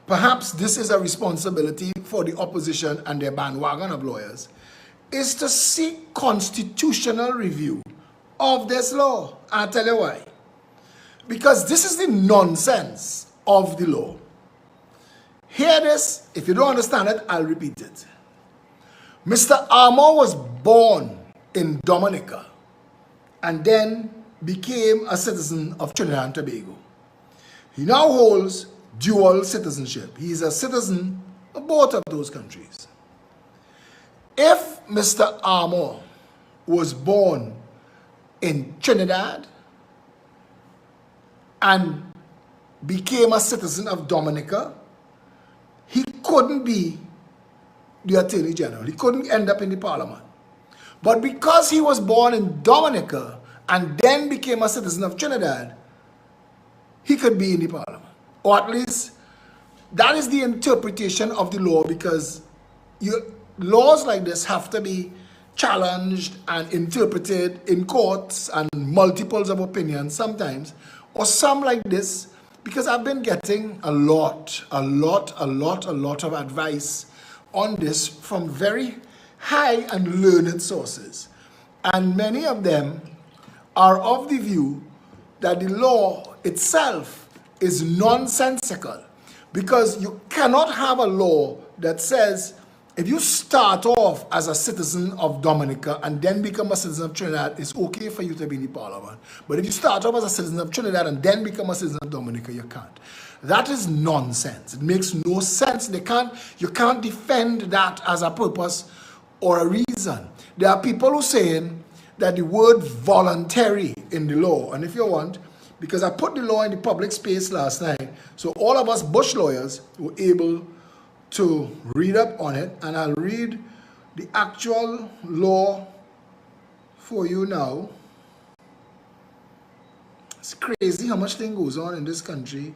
perhaps this is a responsibility for the opposition and their bandwagon of lawyers, is to seek constitutional review of this law. I'll tell you why. Because this is the nonsense of the law. Hear this. If you don't understand it, I'll repeat it. Mr. Armour was born in Dominica and then became a citizen of Trinidad and Tobago. He now holds dual citizenship. He is a citizen of both of those countries. If Mr. Armour was born in Trinidad and became a citizen of Dominica, he couldn't be the Attorney General. He couldn't end up in the Parliament. But because he was born in Dominica and then became a citizen of Trinidad, he could be in the Parliament. Or at least that is the interpretation of the law, because laws like this have to be challenged and interpreted in courts and multiples of opinions sometimes, or some like this, because I've been getting a lot of advice on this from very high and learned sources. And many of them are of the view that the law itself is nonsensical, because you cannot have a law that says if you start off as a citizen of Dominica and then become a citizen of Trinidad, it's okay for you to be in the Parliament. But if you start off as a citizen of Trinidad and then become a citizen of Dominica, you can't. That is nonsense. It makes no sense. You can't defend that as a purpose or a reason. There are people who are saying that the word voluntary in the law, and if you want, because I put the law in the public space last night, so all of us Bush lawyers were able to read up on it, and I'll read the actual law for you now. It's crazy how much thing goes on in this country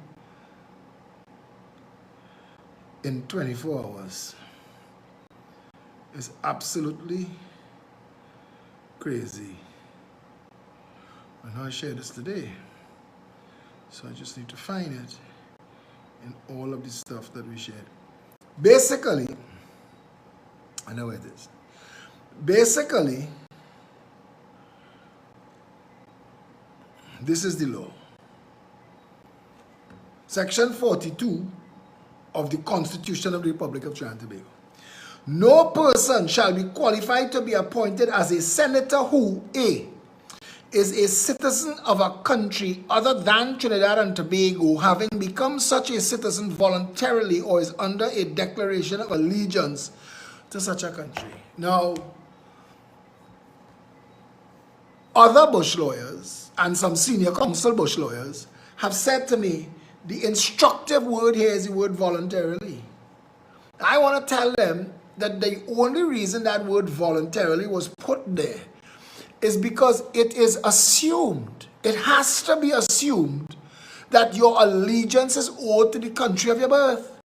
in 24 hours. It's absolutely crazy. And I shared this today, so I just need to find it in all of the stuff that we shared. Basically, I know where it is. Basically, this is the law. Section 42 of the Constitution of the Republic of Trinidad and Tobago. No person shall be qualified to be appointed as a senator who, A, is a citizen of a country other than Trinidad and Tobago, having become such a citizen voluntarily or is under a declaration of allegiance to such a country. Now, other Bush lawyers and some senior counsel Bush lawyers have said to me, the instructive word here is the word voluntarily. I want to tell them that the only reason that word voluntarily was put there is because it is assumed, it has to be assumed that your allegiance is owed to the country of your birth.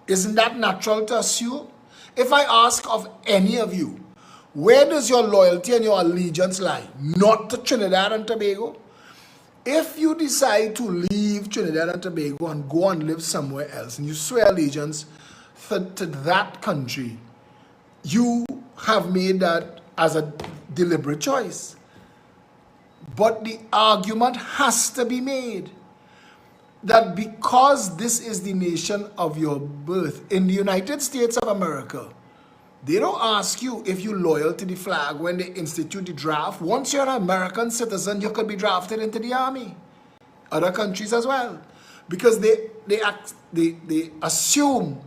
Isn't that natural to assume? If I ask of any of you, where does your loyalty and your allegiance lie? Not to Trinidad and Tobago. If you decide to leave Trinidad and Tobago and go and live somewhere else, and you swear allegiance to that country, you have made that as a deliberate choice. But the argument has to be made that because this is the nation of your birth, in the United States of America, they don't ask you if you're loyal to the flag when they institute the draft. Once you're an American citizen, you could be drafted into the army. Other countries as well. Because they assume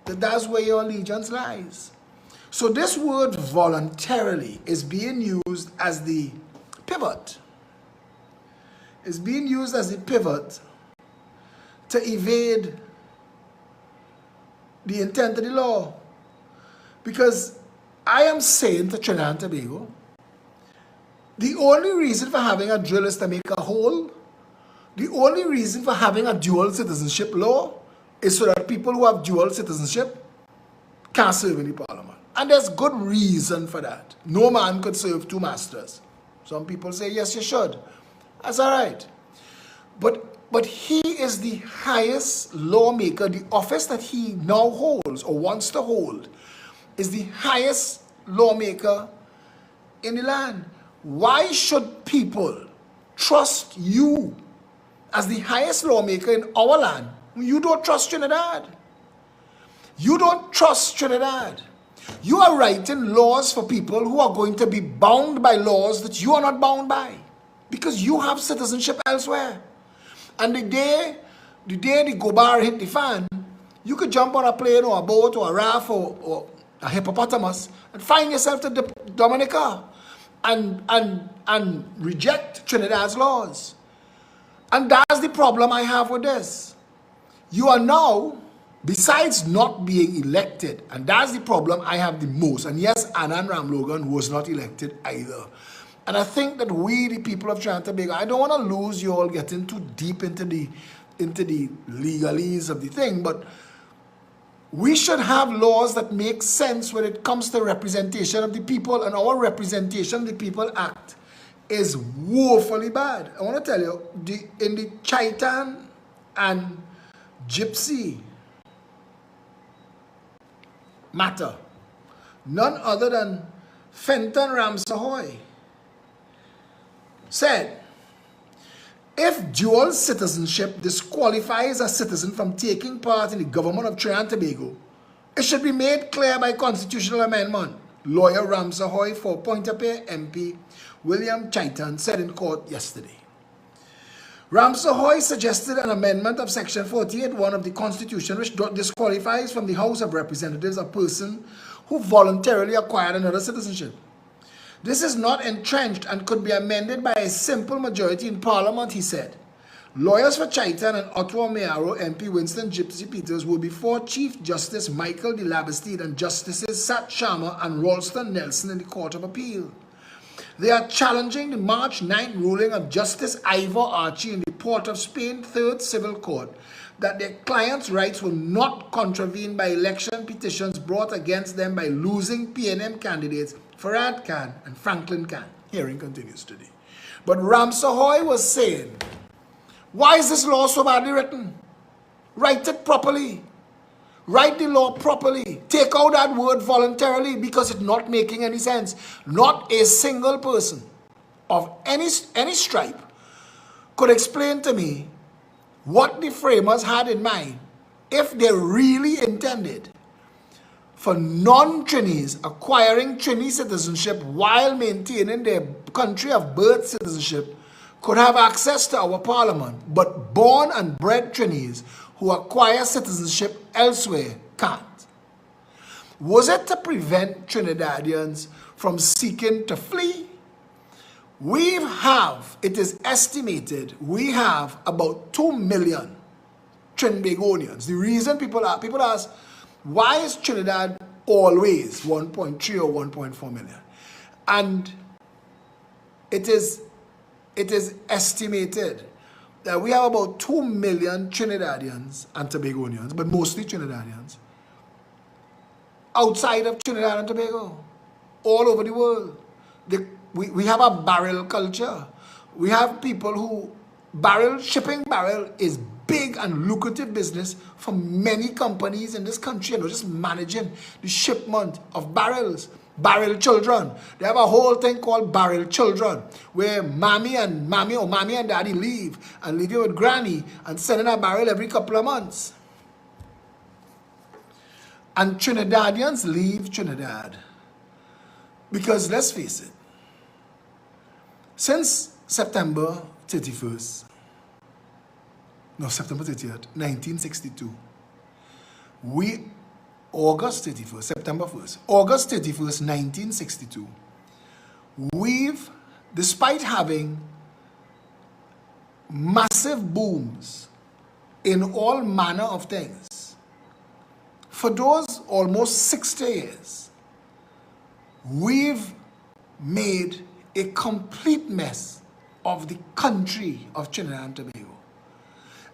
that that's where your allegiance lies. So this word voluntarily is being used as the pivot. It's being used as the pivot to evade the intent of the law. Because I am saying to Trinidad and Tobago, the only reason for having a drill is to make a hole. The only reason for having a dual citizenship law is so that people who have dual citizenship can't serve in the Parliament. And there's good reason for that. No man could serve two masters. Some people say, yes, you should. That's all right. But But he is the highest lawmaker. The office that he now holds or wants to hold is the highest lawmaker in the land. Why should people trust you as the highest lawmaker in our land? You don't trust Trinidad. You don't trust Trinidad. You are writing laws for people who are going to be bound by laws that you are not bound by because you have citizenship elsewhere. And the day the gobar hit the fan, you could jump on a plane or a boat or a raft or a hippopotamus and find yourself to Dominica and reject Trinidad's laws. And that's the problem I have with this. You are now, besides not being elected, and that's the problem I have the most. And yes, Anand Ramlogan was not elected either. And I think that we, the people of Trinidad and Tobago, I don't want to lose you all getting too deep into the legalese of the thing, but we should have laws that make sense when it comes to representation of the people, and our Representation of the People Act is woefully bad. I want to tell you, in the Chaitan and Gypsy matter, none other than Fenton Ramsahoy said, if dual citizenship disqualifies a citizen from taking part in the government of Trinidad and Tobago, it should be made clear by constitutional amendment. Lawyer Ramsahoy for Pointe-a-Pierre MP William Chaitan said in court yesterday. Ramsahoy suggested an amendment of Section 48(1) of the Constitution which disqualifies from the House of Representatives a person who voluntarily acquired another citizenship. This is not entrenched and could be amended by a simple majority in Parliament, he said. Lawyers for Chaitan and Ottawa Mayoral MP Winston Gypsy Peters were before Chief Justice Michael de Labastide and Justices Sat Sharma and Ralston Nelson in the Court of Appeal. They are challenging the March 9th ruling of Justice Ivor Archie in the Port of Spain 3rd Civil Court that their clients' rights will not contravened by election petitions brought against them by losing PNM candidates Farad Khan and Franklin Khan. Hearing continues today. But Ramsahoy was saying, why is this law so badly written? Write it properly. Write the law properly. Take out that word voluntarily because it's not making any sense. Not a single person of any stripe could explain to me what the framers had in mind if they really intended for non-Trinis acquiring Trini citizenship while maintaining their country of birth citizenship could have access to our parliament, but born and bred Trinis who acquire citizenship elsewhere can't. Was it to prevent Trinidadians from seeking to flee? It is estimated, we have about 2 million Trinbagonians. The reason people ask, why is Trinidad always 1.3 or 1.4 million? And it is estimated that we have about 2 million Trinidadians and Tobagonians, but mostly Trinidadians, outside of Trinidad and Tobago, all over the world. We have a barrel culture. We have people who shipping barrel is big and lucrative business for many companies in this country, and they're just managing the shipment of barrels. Barrel children. They have a whole thing called barrel children, where mommy and daddy leave and leave you with granny and send in a barrel every couple of months. And Trinidadians leave Trinidad because, let's face it, since September 30th, 1962, August 31st, September 1st, August 31st, 1962, despite having massive booms in all manner of things, for those almost 60 years, we've made a complete mess of the country of Trinidad and Tobago.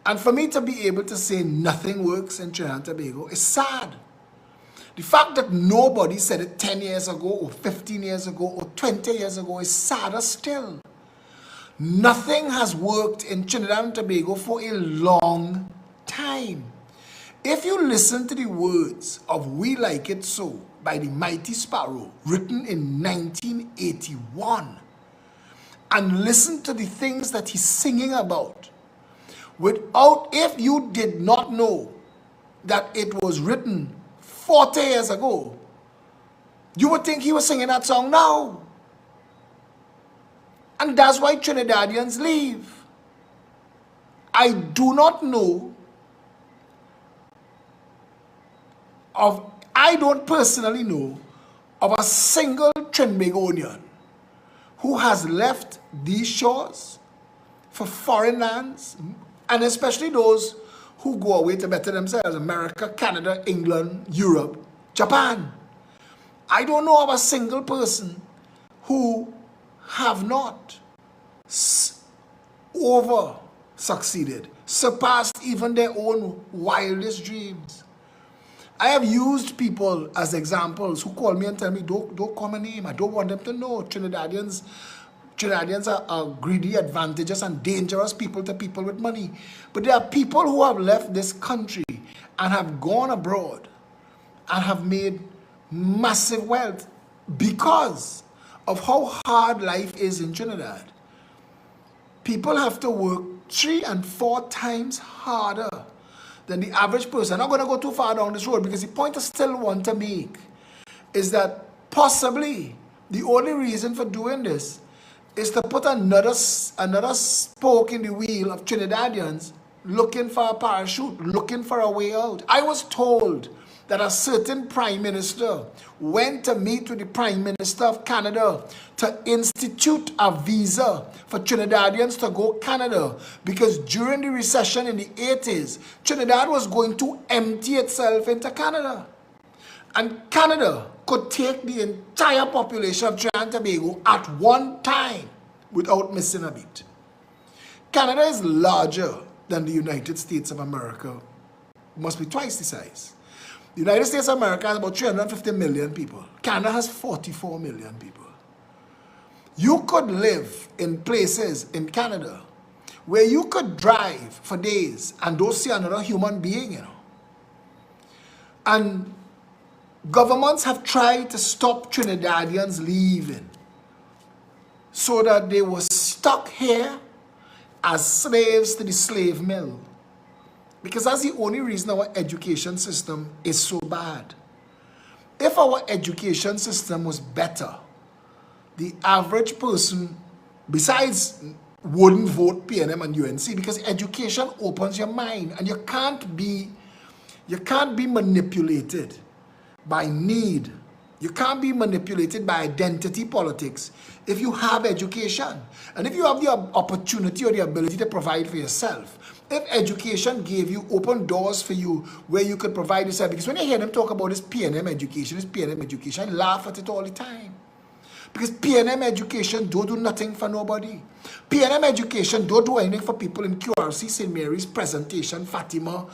And for me to be able to say nothing works in Trinidad and Tobago is sad. The fact that nobody said it 10 years ago or 15 years ago or 20 years ago is sadder still. Nothing has worked in Trinidad and Tobago for a long time. If you listen to the words of We Like It So by the Mighty Sparrow, written in 1981, and listen to the things that he's singing about, if you did not know that it was written 40 years ago, you would think he was singing that song now. And that's why Trinidadians leave. I do not know I don't personally know of a single Trinbagonian who has left these shores for foreign lands, and especially those who go away to better themselves: America, Canada, England, Europe, Japan. I don't know of a single person who have not succeeded, surpassed even their own wildest dreams. I have used people as examples who call me and tell me, don't call my name. I don't want them to know. Trinidadians are greedy, advantageous, and dangerous people to people with money. But there are people who have left this country and have gone abroad and have made massive wealth because of how hard life is in Trinidad. People have to work 3 and 4 times harder than the average person. I'm not going to go too far down this road, because the point I still want to make is that possibly the only reason for doing this is to put another spoke in the wheel of Trinidadians looking for a parachute, looking for a way out. I was told that a certain prime minister went to meet with the prime minister of Canada to institute a visa for Trinidadians to go Canada, because during the recession in the 80s, Trinidad was going to empty itself into Canada. And Canada could take the entire population of Trinidad and Tobago at one time without missing a beat. Canada is larger than the United States of America. It must be twice the size. The United States of America has about 350 million people. Canada has 44 million people. You could live in places in Canada where you could drive for days and don't see another human being, you know. And governments have tried to stop Trinidadians leaving so that they were stuck here as slaves to the slave mill. Because that's the only reason our education system is so bad. If our education system was better, the average person, besides, wouldn't vote PNM and UNC, because education opens your mind, and you can't be manipulated by need. You can't be manipulated by identity politics if you have education. And if you have the opportunity or the ability to provide for yourself. If education gave you open doors for you where you could provide yourself. Because when I hear them talk about this PNM education, I laugh at it all the time. Because PNM education don't do nothing for nobody. PNM education don't do anything for people in QRC, St. Mary's, Presentation, Fatima,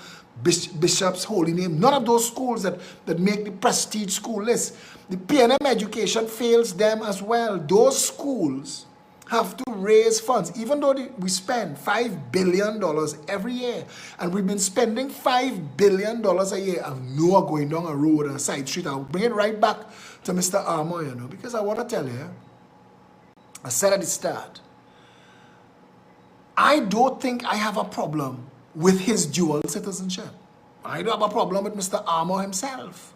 Bishop's Holy Name. None of those schools that make the prestige school list. The PNM education fails them as well. Those schools have to raise funds, even though we spend $5 billion every year. And we've been spending $5 billion a year. I know I'm going down a road and a side street. I'll bring it right back to Mr. Armour, you know, because I want to tell you, I said at the start, I don't think I have a problem with his dual citizenship. I don't have a problem with Mr. Armour himself.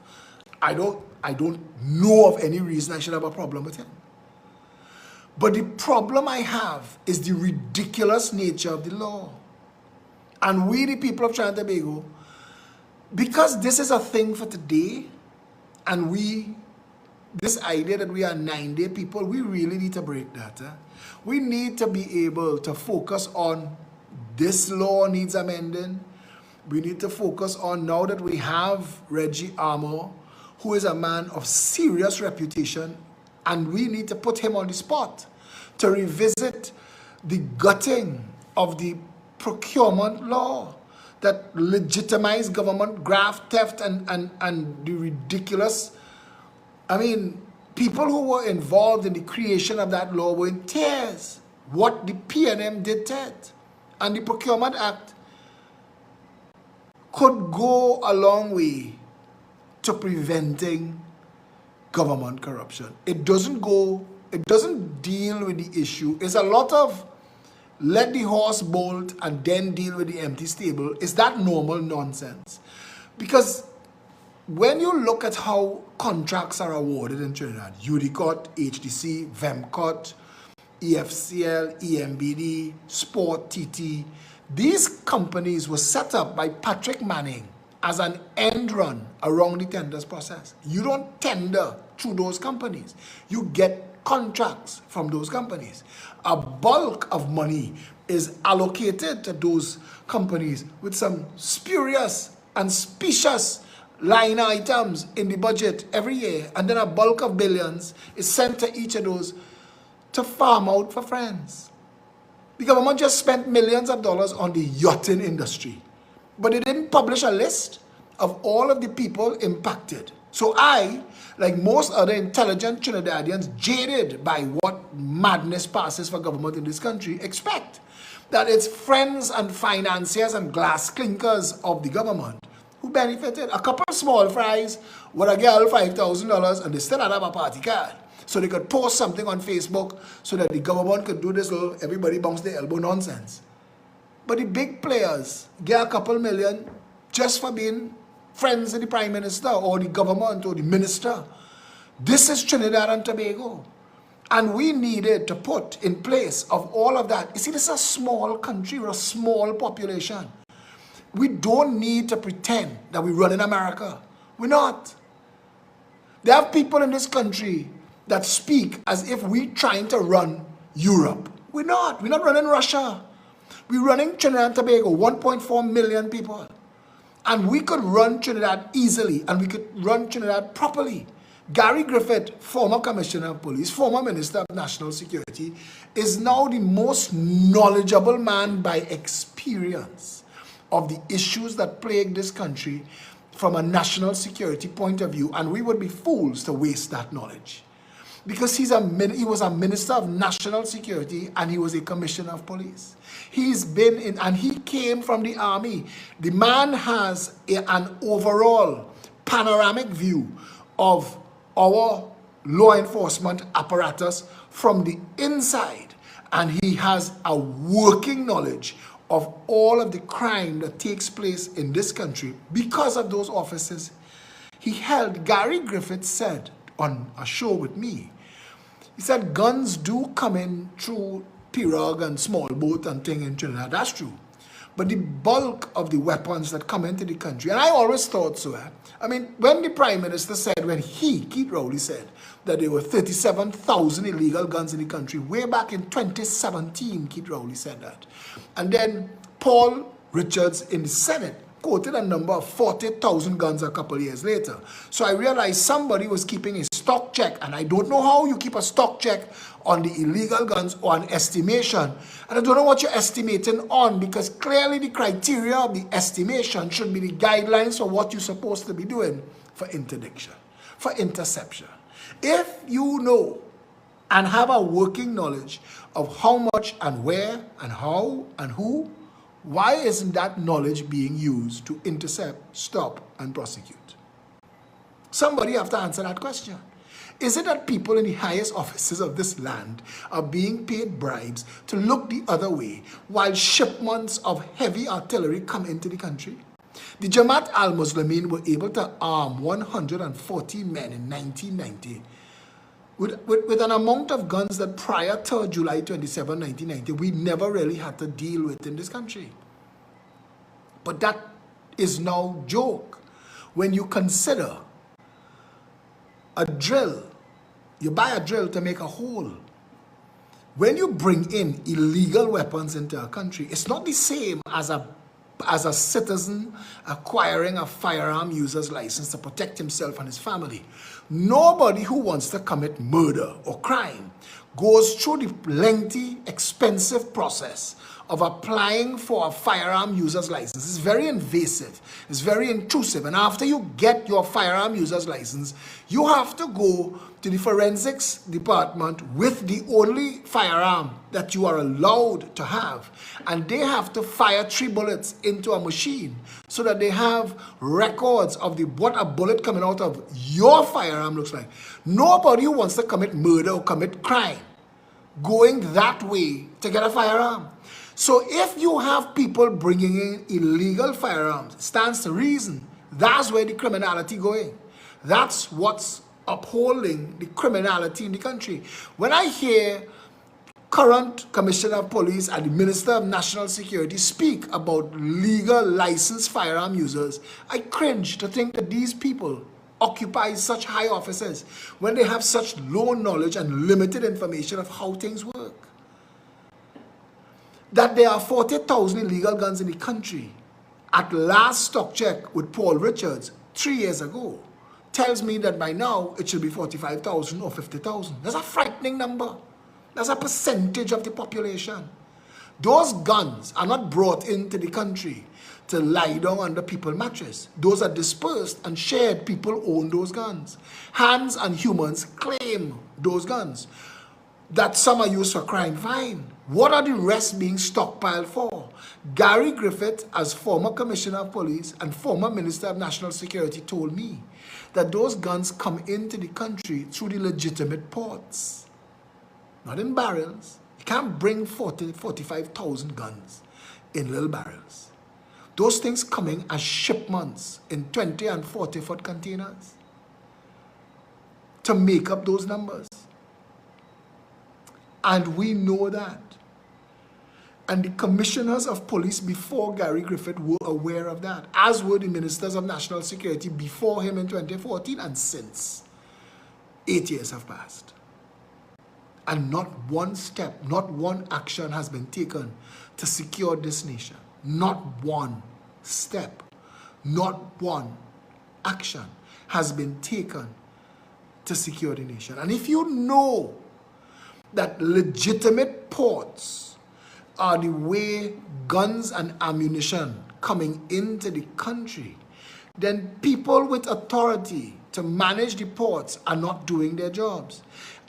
I don't know of any reason I should have a problem with him. But the problem I have is the ridiculous nature of the law. And we, the people of Trinidad and Tobago, because this is a thing for today, and this idea that we are 9-day people, we really need to break that. We need to be able to focus on this law needs amending. We need to focus on, now that we have Reggie Armour, who is a man of serious reputation, and we need to put him on the spot to revisit the gutting of the procurement law that legitimized government graft, theft, and the ridiculous. I mean, people who were involved in the creation of that law were in tears. what the PNM did to it. And the Procurement Act could go a long way to preventing government corruption. It doesn't deal with the issue. It's a lot of let the horse bolt and then deal with the empty stable. Is that normal nonsense? Because when you look at how contracts are awarded in Trinidad, UDCOT, HDC, VEMCOT, EFCL, EMBD, Sport, TT, these companies were set up by Patrick Manning as an end run around the tenders process. You don't tender through those companies. You get contracts from those companies. A bulk of money is allocated to those companies with some spurious and specious line items in the budget every year, and then a bulk of billions is sent to each of those to farm out for friends. The government just spent millions of dollars on the yachting industry, but they didn't publish a list of all of the people impacted. So I, like most other intelligent Trinidadians, jaded by what madness passes for government in this country, expect that it's friends and financiers and glass clinkers of the government who benefited. A couple of small fries would have got $5,000 and they still had a party card. So they could post something on Facebook so that the government could do this little everybody bounce their elbow nonsense. But the big players get a couple million just for being friends of the Prime Minister or the government or the minister. This is Trinidad and Tobago. And we needed to put in place of all of that. You see, this is a small country with a small population. We don't need to pretend that we run in America. We're not. There are people in this country that speak as if we're trying to run Europe. We're not. We're not running Russia. We're running Trinidad and Tobago, 1.4 million people. And we could run Trinidad easily, and we could run Trinidad properly. Gary Griffith, former Commissioner of Police, former Minister of National Security, is now the most knowledgeable man by experience of the issues that plague this country from a national security point of view, and we would be fools to waste that knowledge. Because he was a Minister of National Security and he was a Commissioner of Police. He's been in, and he came from the Army. The man has an overall panoramic view of our law enforcement apparatus from the inside. And he has a working knowledge of all of the crime that takes place in this country because of those offices he held. Gary Griffith said on a show with me, he said guns do come in through pirogue and small boat and thing in Trinidad. That's true. But the bulk of the weapons that come into the country, and I always thought so. I mean, when the Prime Minister said, when Keith Rowley said that there were 37,000 illegal guns in the country, way back in 2017, Keith Rowley said that. And then Paul Richards in the Senate quoted a number of 40,000 guns a couple of years later. So I realized somebody was keeping a stock check, and I don't know how you keep a stock check on the illegal guns or an estimation. And I don't know what you're estimating on, because clearly the criteria of the estimation should be the guidelines for what you're supposed to be doing for interdiction, for interception. If you know and have a working knowledge of how much and where and how and who, why isn't that knowledge being used to intercept, stop, and prosecute? Somebody have to answer that question. Is it that people in the highest offices of this land are being paid bribes to look the other way while shipments of heavy artillery come into the country? The Jamaat al-Muslimin were able to arm 140 men in 1990 with an amount of guns that prior to July 27, 1990, we never really had to deal with in this country. But that is no joke. When you consider a drill, you buy a drill to make a hole. When you bring in illegal weapons into a country, it's not the same as a citizen acquiring a firearm user's license to protect himself and his family. Nobody who wants to commit murder or crime goes through the lengthy, expensive process of applying for a firearm user's license is very invasive. It's very intrusive. And after you get your firearm user's license, you have to go to the forensics department with the only firearm that you are allowed to have. And they have to fire 3 bullets into a machine so that they have records of what a bullet coming out of your firearm looks like. Nobody who wants to commit murder or commit crime going that way to get a firearm. So if you have people bringing in illegal firearms, it stands to reason that's where the criminality going. That's what's upholding the criminality in the country. When I hear current Commissioner of Police and the Minister of National Security speak about legal licensed firearm users, I cringe to think that these people occupy such high offices when they have such low knowledge and limited information of how things work. That there are 40,000 illegal guns in the country at last stock check with Paul Richards 3 years ago tells me that by now it should be 45,000 or 50,000. That's a frightening number. That's a percentage of the population. Those guns are not brought into the country to lie down under people's mattress. Those are dispersed and shared. People own those guns. Hands and humans claim those guns. That some are used for crime, fine. What are the rest being stockpiled for? Gary Griffith, as former Commissioner of Police and former Minister of National Security, told me that those guns come into the country through the legitimate ports. Not in barrels. You can't bring 45,000 guns in little barrels. Those things coming as shipments in 20 and 40-foot containers to make up those numbers. And we know that. And the commissioners of police before Gary Griffith were aware of that, as were the ministers of national security before him in 2014 and since. 8 years have passed. And not one step, not one action has been taken to secure this nation. Not one step, not one action has been taken to secure the nation. And if you know that legitimate ports are the way guns and ammunition coming into the country, then people with authority to manage the ports are not doing their jobs.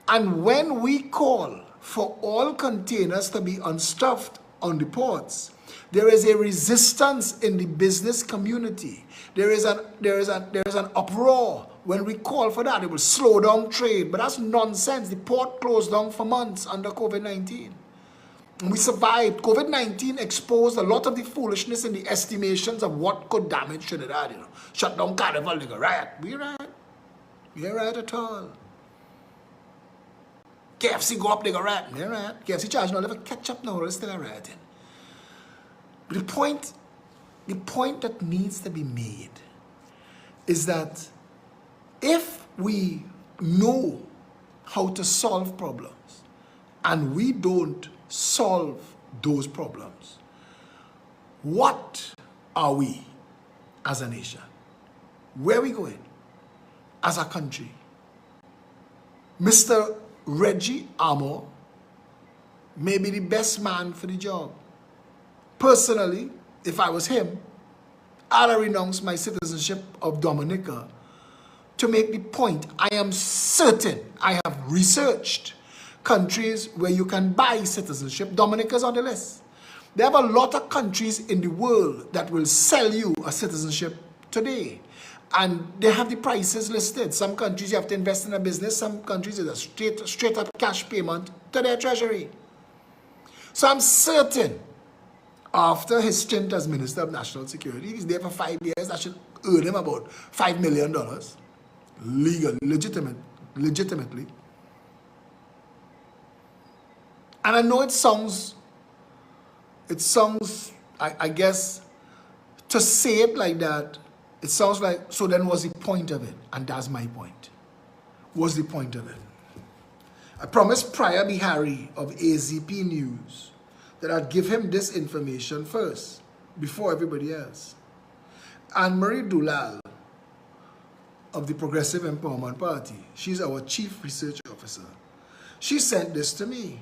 And when we call for all containers to be unstuffed on the ports, there is a resistance in the business community. There is an uproar when we call for that. It will slow down trade, but that's nonsense. The port closed down for months under COVID-19. And we survived. COVID-19 exposed a lot of the foolishness in the estimations of what could damage Trinidad. Shut down Carnival, like a riot. We riot. We ain't riot at all. KFC go up, they go riot. We ain't riot. KFC charge now, never catch up now, we're still rioting. But the point that needs to be made is that if we know how to solve problems and we don't solve those problems, what are we as a nation? Where are we going as a country? Mr. Reggie Armour may be the best man for the job. Personally, if I was him, I'd renounce my citizenship of Dominica to make the point. I am certain, I have researched countries where you can buy citizenship. Dominica's on the list. There are a lot of countries in the world that will sell you a citizenship today. And they have the prices listed. Some countries you have to invest in a business. Some countries it's a straight up cash payment to their treasury. So I'm certain after his stint as Minister of National Security, he's there for 5 years, that should earn him about $5 million. Legitimately. And I know it sounds, I guess, to say it like that, it sounds like, so then what's the point of it? And that's my point. What's the point of it? I promised Prior Bihari of AZP News that I'd give him this information first, before everybody else. Anne-Marie Dulal of the Progressive Empowerment Party, she's our Chief Research Officer. She sent this to me.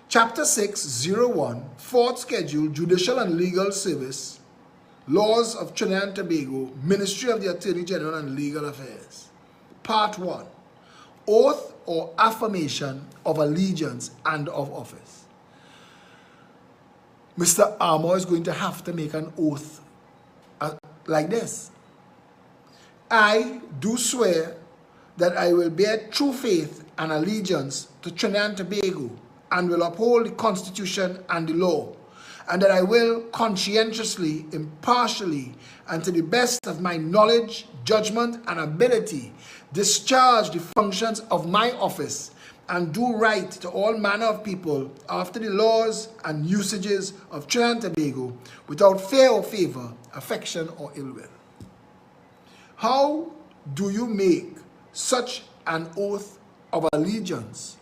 Chapter 601, Fourth Schedule, Judicial and Legal Service, Laws of Trinidad and Tobago, Ministry of the Attorney General and Legal Affairs. Part 1, Oath or Affirmation of Allegiance and of Office. Mr. Armour is going to have to make an oath like this. I do swear that I will bear true faith and allegiance to Trinidad and Tobago and will uphold the Constitution and the law, and that I will conscientiously, impartially, and to the best of my knowledge, judgment, and ability discharge the functions of my office and do right to all manner of people after the laws and usages of Trinidad and Tobago without fear or favor, affection or ill will. How do you make such an oath of allegiance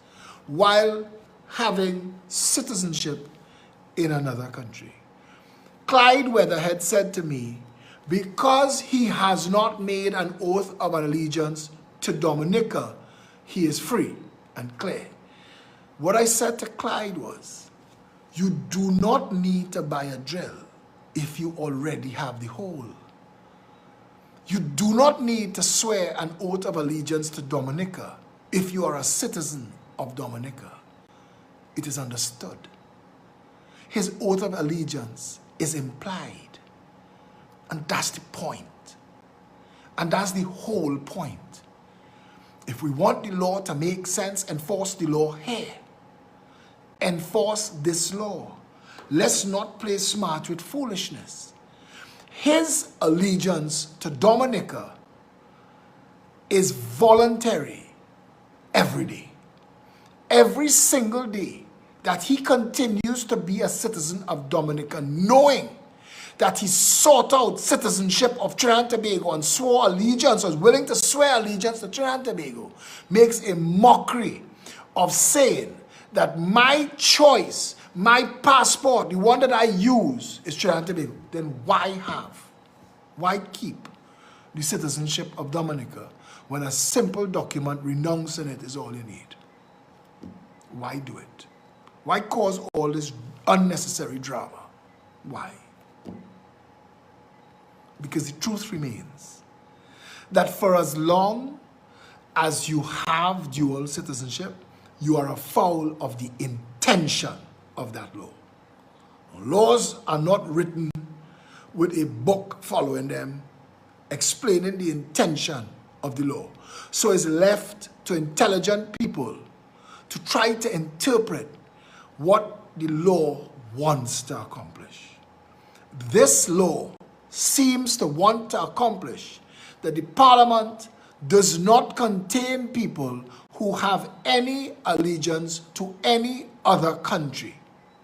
while having citizenship in another country? Clyde Weatherhead said to me, because he has not made an oath of allegiance to Dominica, he is free and clear. What I said to Clyde was, you do not need to buy a drill if you already have the hole. You do not need to swear an oath of allegiance to Dominica if you are a citizen of Dominica. It is understood. His oath of allegiance is implied. And that's the point. And that's the whole point. If we want the law to make sense, enforce the law here. Enforce this law. Let's not play smart with foolishness. His allegiance to Dominica is voluntary every day. Every single day that he continues to be a citizen of Dominica, knowing that he sought out citizenship of Trinidad and Tobago and swore allegiance, was willing to swear allegiance to Trinidad and Tobago, makes a mockery of saying that my choice, my passport, the one that I use is Trinidad and Tobago. Then why keep the citizenship of Dominica when a simple document renouncing it is all you need? Why do it? Why cause all this unnecessary drama? Why? Because the truth remains that for as long as you have dual citizenship, you are afoul of the intention of that law. Laws are not written with a book following them, explaining the intention of the law. So it's left to intelligent people to try to interpret what the law wants to accomplish. This law seems to want to accomplish that the Parliament does not contain people who have any allegiance to any other country.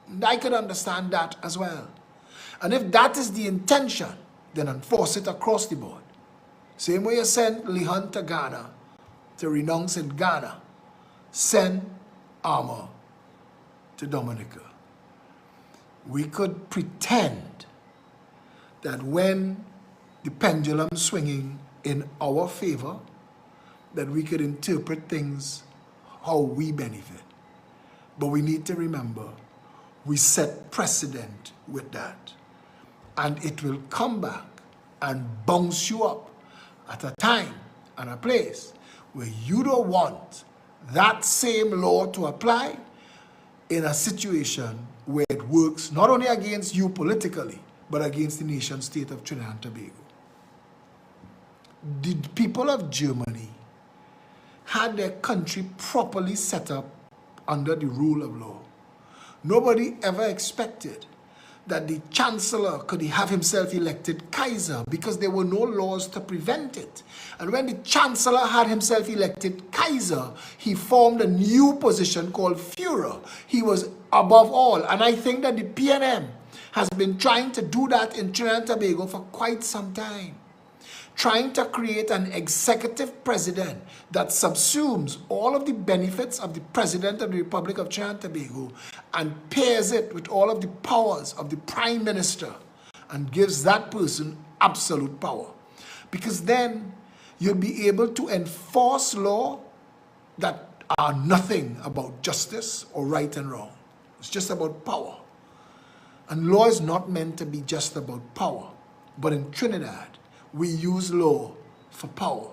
And I could understand that as well. And if that is the intention, then enforce it across the board. Same way you send Lihan to Ghana to renounce in Ghana, send Armour to Dominica. We could pretend that when the pendulum swinging in our favor, that we could interpret things how we benefit. But we need to remember, we set precedent with that. And it will come back and bounce you up at a time and a place where you don't want that same law to apply in a situation where it works not only against you politically, but against the nation state of Trinidad and Tobago. The people of Germany had their country properly set up under the rule of law. Nobody ever expected that the chancellor could have himself elected Kaiser because there were no laws to prevent it. And when the chancellor had himself elected Kaiser, he formed a new position called Führer. He was above all. And I think that the PNM has been trying to do that in Trinidad and Tobago for quite some time. Trying to create an executive president that subsumes all of the benefits of the president of the Republic of Trinidad and Tobago and pairs it with all of the powers of the prime minister and gives that person absolute power. Because then you'll be able to enforce law that are nothing about justice or right and wrong. It's just about power. And law is not meant to be just about power. But in Trinidad, we use law for power.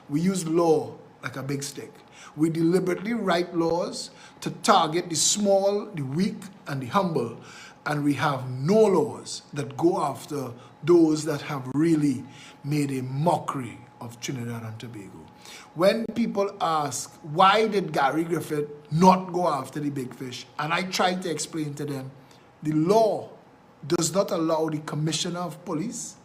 We use law like a big stick. We deliberately write laws to target the small, the weak, and the humble. And we have no laws that go after those that have really made a mockery of Trinidad and Tobago. When people ask, why did Gary Griffith not go after the big fish? And I try to explain to them, the law does not allow the commissioner of police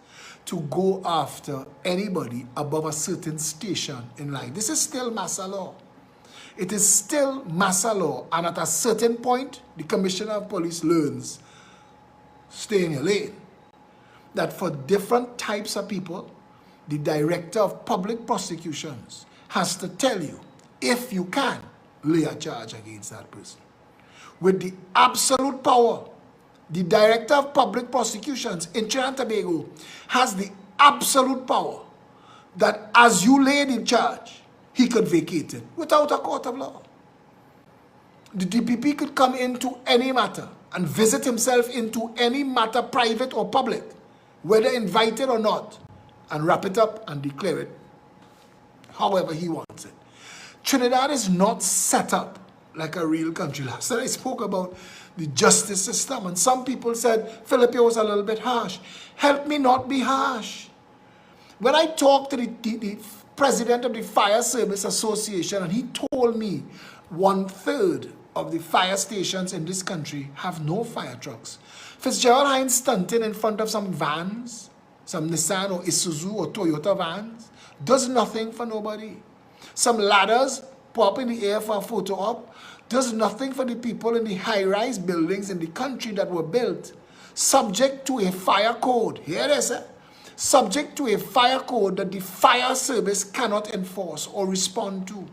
to go after anybody above a certain station in life. This is still massa law. It is still massa law. And at a certain point, the commissioner of police learns, stay in your lane. That for different types of people, the director of public prosecutions has to tell you, if you can, lay a charge against that person. With the absolute power, the director of public prosecutions in Trinidad and Tobago has the absolute power that as you laid in charge, he could vacate it without a court of law. The DPP could come into any matter and visit himself into any matter, private or public, whether invited or not, and wrap it up and declare it however he wants it. Trinidad is not set up like a real country. Last night I spoke about the justice system, and some people said, Phillip, you was a little bit harsh. Help me not be harsh. When I talked to the president of the Fire Service Association, and he told me 1/3 of the fire stations in this country have no fire trucks. Fitzgerald Hines stunting in front of some vans, some Nissan or Isuzu or Toyota vans, does nothing for nobody. Some ladders pop in the air for a photo op, does nothing for the people in the high-rise buildings in the country that were built, subject to a fire code. Here it is, subject to a fire code that the fire service cannot enforce or respond to.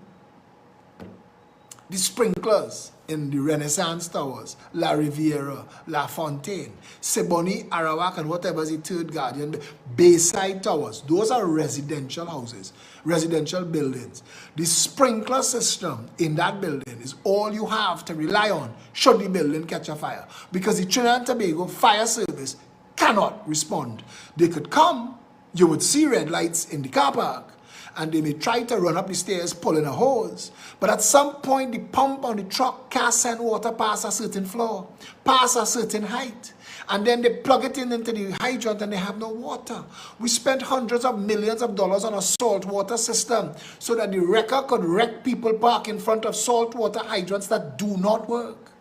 The sprinklers in the Renaissance Towers, La Riviera, La Fontaine, Seboni, Arawak, and whatever is the third guardian, Bayside Towers, those are residential houses, residential buildings. The sprinkler system in that building is all you have to rely on should the building catch a fire. Because the Trinidad and Tobago Fire Service cannot respond. They could come, you would see red lights in the car park, and they may try to run up the stairs pulling a hose. But at some point, the pump on the truck can't send water past a certain floor, past a certain height. And then they plug it into the hydrant and they have no water. We spent hundreds of millions of dollars on a salt water system so that the wrecker could wreck people park in front of salt water hydrants that do not work.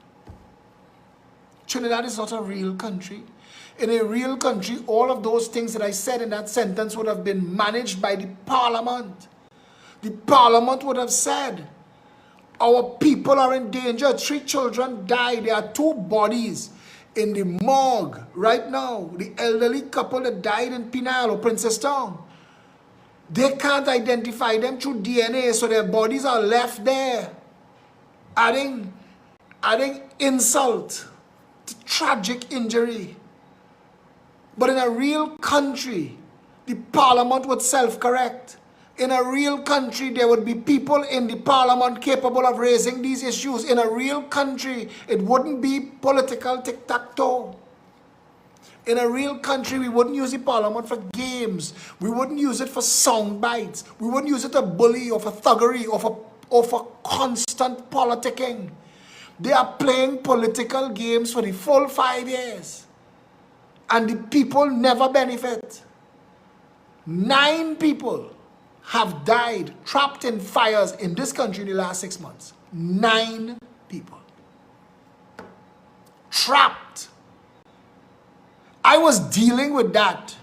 Trinidad is not a real country. In a real country, all of those things that I said in that sentence would have been managed by the parliament. The parliament would have said, our people are in danger. 3 children died. There are 2 bodies in the morgue right now. The elderly couple that died in Pinal or Princess Town. They can't identify them through DNA, so their bodies are left there. Adding insult to tragic injury. But in a real country, the parliament would self-correct. In a real country, there would be people in the parliament capable of raising these issues. In a real country, it wouldn't be political tic-tac-toe. In a real country, we wouldn't use the parliament for games. We wouldn't use it for sound bites. We wouldn't use it to bully or for thuggery or for constant politicking. They are playing political games for the full 5 years. And the people never benefit. 9 people have died, trapped in fires in this country in the last 6 months. 9 people. Trapped. I was dealing with that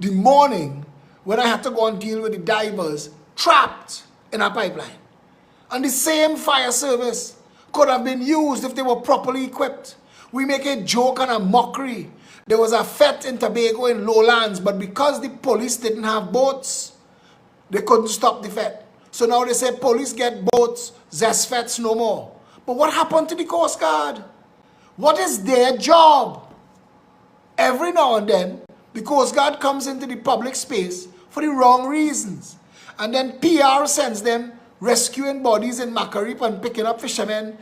the morning when I had to go and deal with the divers trapped in a pipeline. And the same fire service could have been used if they were properly equipped. We make a joke and a mockery. There was a fete in Tobago in lowlands, but because the police didn't have boats, they couldn't stop the fete. So now they say police get boats, zest fetes no more. But what happened to the Coast Guard? What is their job? Every now and then, the Coast Guard comes into the public space for the wrong reasons. And then PR sends them rescuing bodies in Macarip and picking up fishermen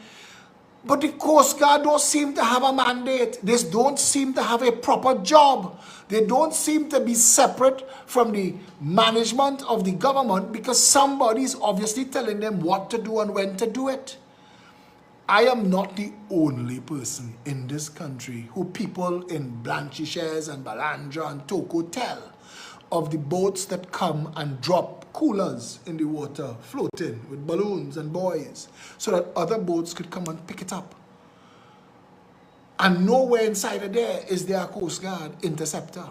But the Coast Guard don't seem to have a mandate. They don't seem to have a proper job. They don't seem to be separate from the management of the government because somebody is obviously telling them what to do and when to do it. I am not the only person in this country who people in Blanchishes and Balandra and Toko tell of the boats that come and drop coolers in the water, floating with balloons and buoys, so that other boats could come and pick it up. And nowhere inside of there is there a Coast Guard interceptor.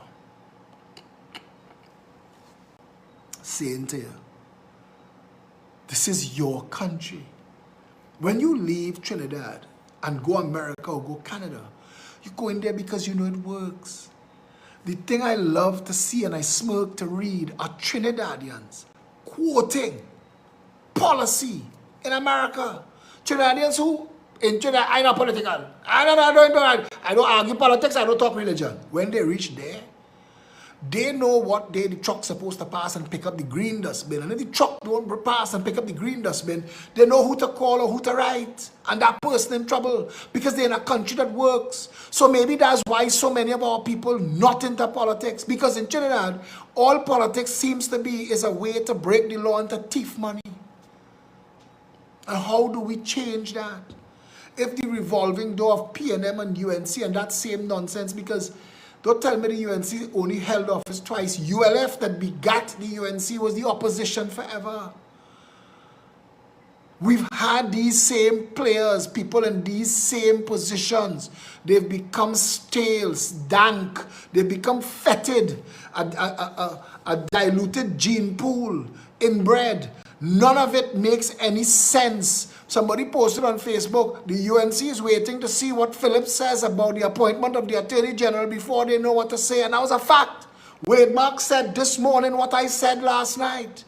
Saying to you, this is your country. When you leave Trinidad and go America or go Canada, you go in there because you know it works. The thing I love to see and I smirk to read are Trinidadians quoting policy in America. Trinidadians who, in Trinidad, I'm not political. I don't argue politics, I don't talk religion. When they reach there, they know what day the truck's supposed to pass and pick up the green dustbin. And if the truck don't pass and pick up the green dustbin, they know who to call or who to write. And that person in trouble because they're in a country that works. So maybe that's why so many of our people not into politics. Because in Trinidad, all politics seems to be is a way to break the law and to thief money. And how do we change that? If the revolving door of PNM and UNC and that same nonsense, because don't tell me the UNC only held office twice. ULF that begat the UNC was the opposition forever. We've had these same players, people in these same positions. They've become stale, dank. They've become fetid, a diluted gene pool, inbred. None of it makes any sense. Somebody posted on Facebook, the UNC is waiting to see what Phillip says about the appointment of the Attorney General before they know what to say. And that was a fact. Wade Mark said this morning what I said last night.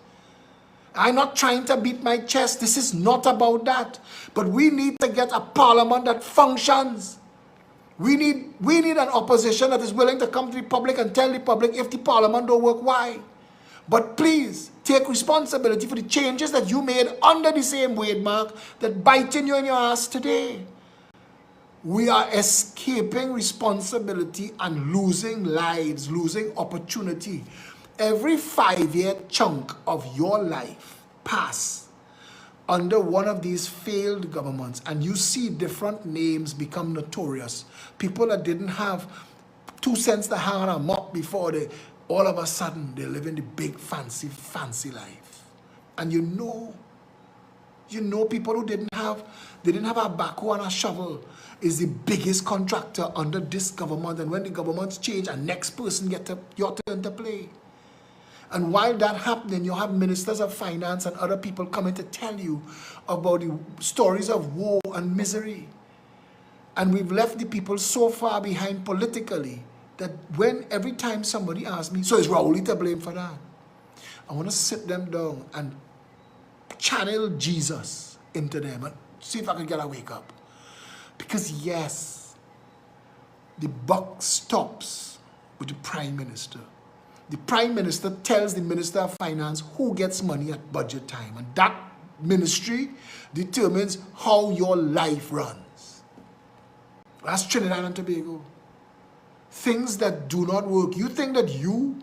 I'm not trying to beat my chest. This is not about that. But we need to get a parliament that functions. We need an opposition that is willing to come to the public and tell the public if the parliament don't work, why. But please, take responsibility for the changes that you made under the same Wade Mark that biting you in your ass today. We are escaping responsibility and losing lives, losing opportunity. Every 5-year chunk of your life pass under one of these failed governments and you see different names become notorious. People that didn't have 2 cents to hang on a mop before they... all of a sudden, they're living the big, fancy life. And you know people who didn't have a backhoe and a shovel is the biggest contractor under this government. And when the governments change, a next person gets your turn to play. And while that happening, you have ministers of finance and other people coming to tell you about the stories of woe and misery. And we've left the people so far behind politically that every time somebody asks me, so is Rowley to blame for that? I want to sit them down and channel Jesus into them and see if I can get a wake up. Because yes, the buck stops with the Prime Minister. The Prime Minister tells the Minister of Finance who gets money at budget time. And that ministry determines how your life runs. That's Trinidad and Tobago. Things that do not work. You think that you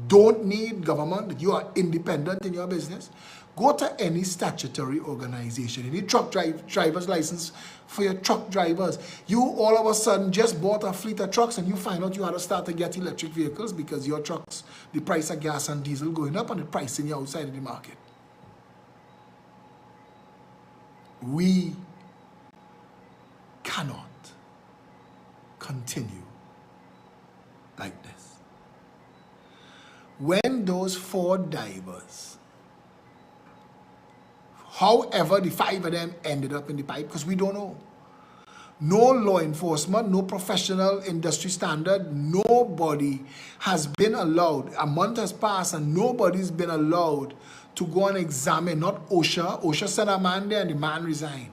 don't need government, that you are independent in your business? Go to any statutory organization. You need truck driver's license for your truck drivers. You all of a sudden just bought a fleet of trucks and you find out you had to start to get electric vehicles because your trucks, the price of gas and diesel going up and the pricing you outside of the market. We cannot continue like this. When those 4 divers, however the 5 of them ended up in the pipe, because we don't know. No law enforcement, no professional industry standard, nobody has been allowed. A month has passed and nobody's been allowed to go and examine, not OSHA. OSHA sent a man there and the man resigned.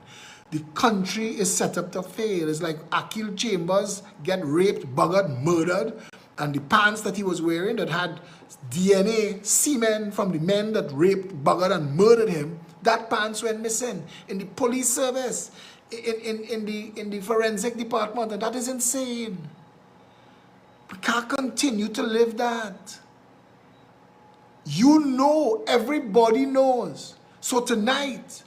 The country is set up to fail. It's like Akil Chambers get raped, buggered, murdered, and the pants that he was wearing that had DNA, semen from the men that raped, buggered, and murdered him, that pants went missing. In the police service, in the forensic department, and that is insane. We can't continue to live that. You know, everybody knows. So tonight,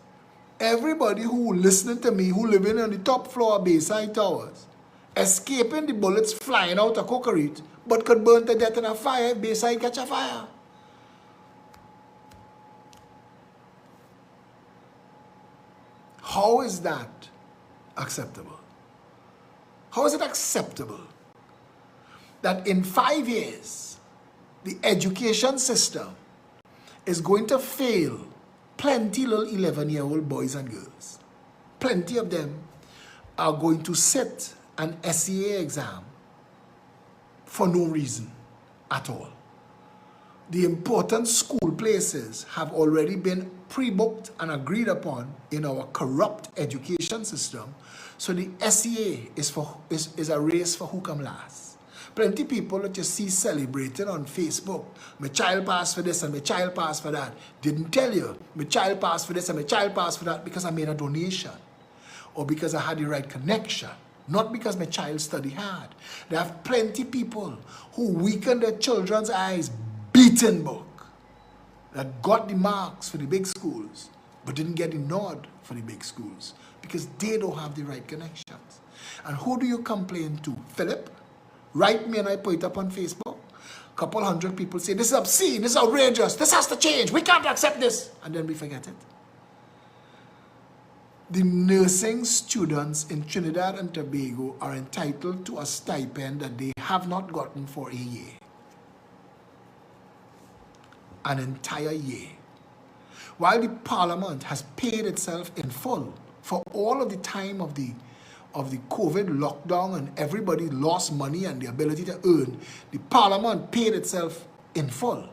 everybody who listening to me, who living on the top floor of Bayside Towers, escaping the bullets flying out of Cocorite, but could burn to death in a fire if Bayside catch a fire. How is that acceptable? How is it acceptable that in 5 years, the education system is going to fail plenty little 11-year-old boys and girls? Plenty of them are going to sit an SEA exam for no reason at all. The important school places have already been pre-booked and agreed upon in our corrupt education system. So the SEA is a race for who come last. Plenty people that you see celebrating on Facebook, my child passed for this and my child passed for that, didn't tell you, my child passed for this and my child passed for that because I made a donation or because I had the right connection, not because my child studied hard. There are plenty people who weaken their children's eyes, beaten book, that got the marks for the big schools, but didn't get the nod for the big schools because they don't have the right connections. And who do you complain to? Phillip? Write me and I put it up on Facebook. A couple hundred people say, this is obscene, this is outrageous, this has to change, we can't accept this. And then we forget it. The nursing students in Trinidad and Tobago are entitled to a stipend that they have not gotten for a year. An entire year. While the Parliament has paid itself in full for all of the time of the COVID lockdown and everybody lost money and the ability to earn, the Parliament paid itself in full.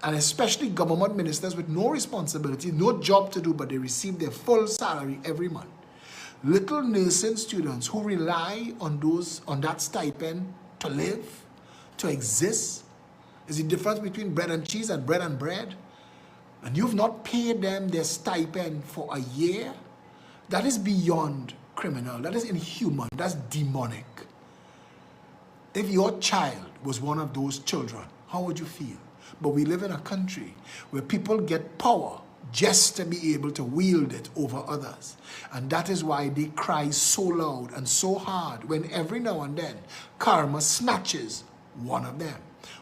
And especially government ministers with no responsibility, no job to do, but they receive their full salary every month. Little nursing students who rely on that stipend to live, to exist, is the difference between bread and cheese and bread and bread. And you've not paid them their stipend for a year. That is beyond criminal. That is inhuman. That's demonic. If your child was one of those children, how would you feel? But we live in a country where people get power just to be able to wield it over others. And that is why they cry so loud and so hard when every now and then karma snatches one of them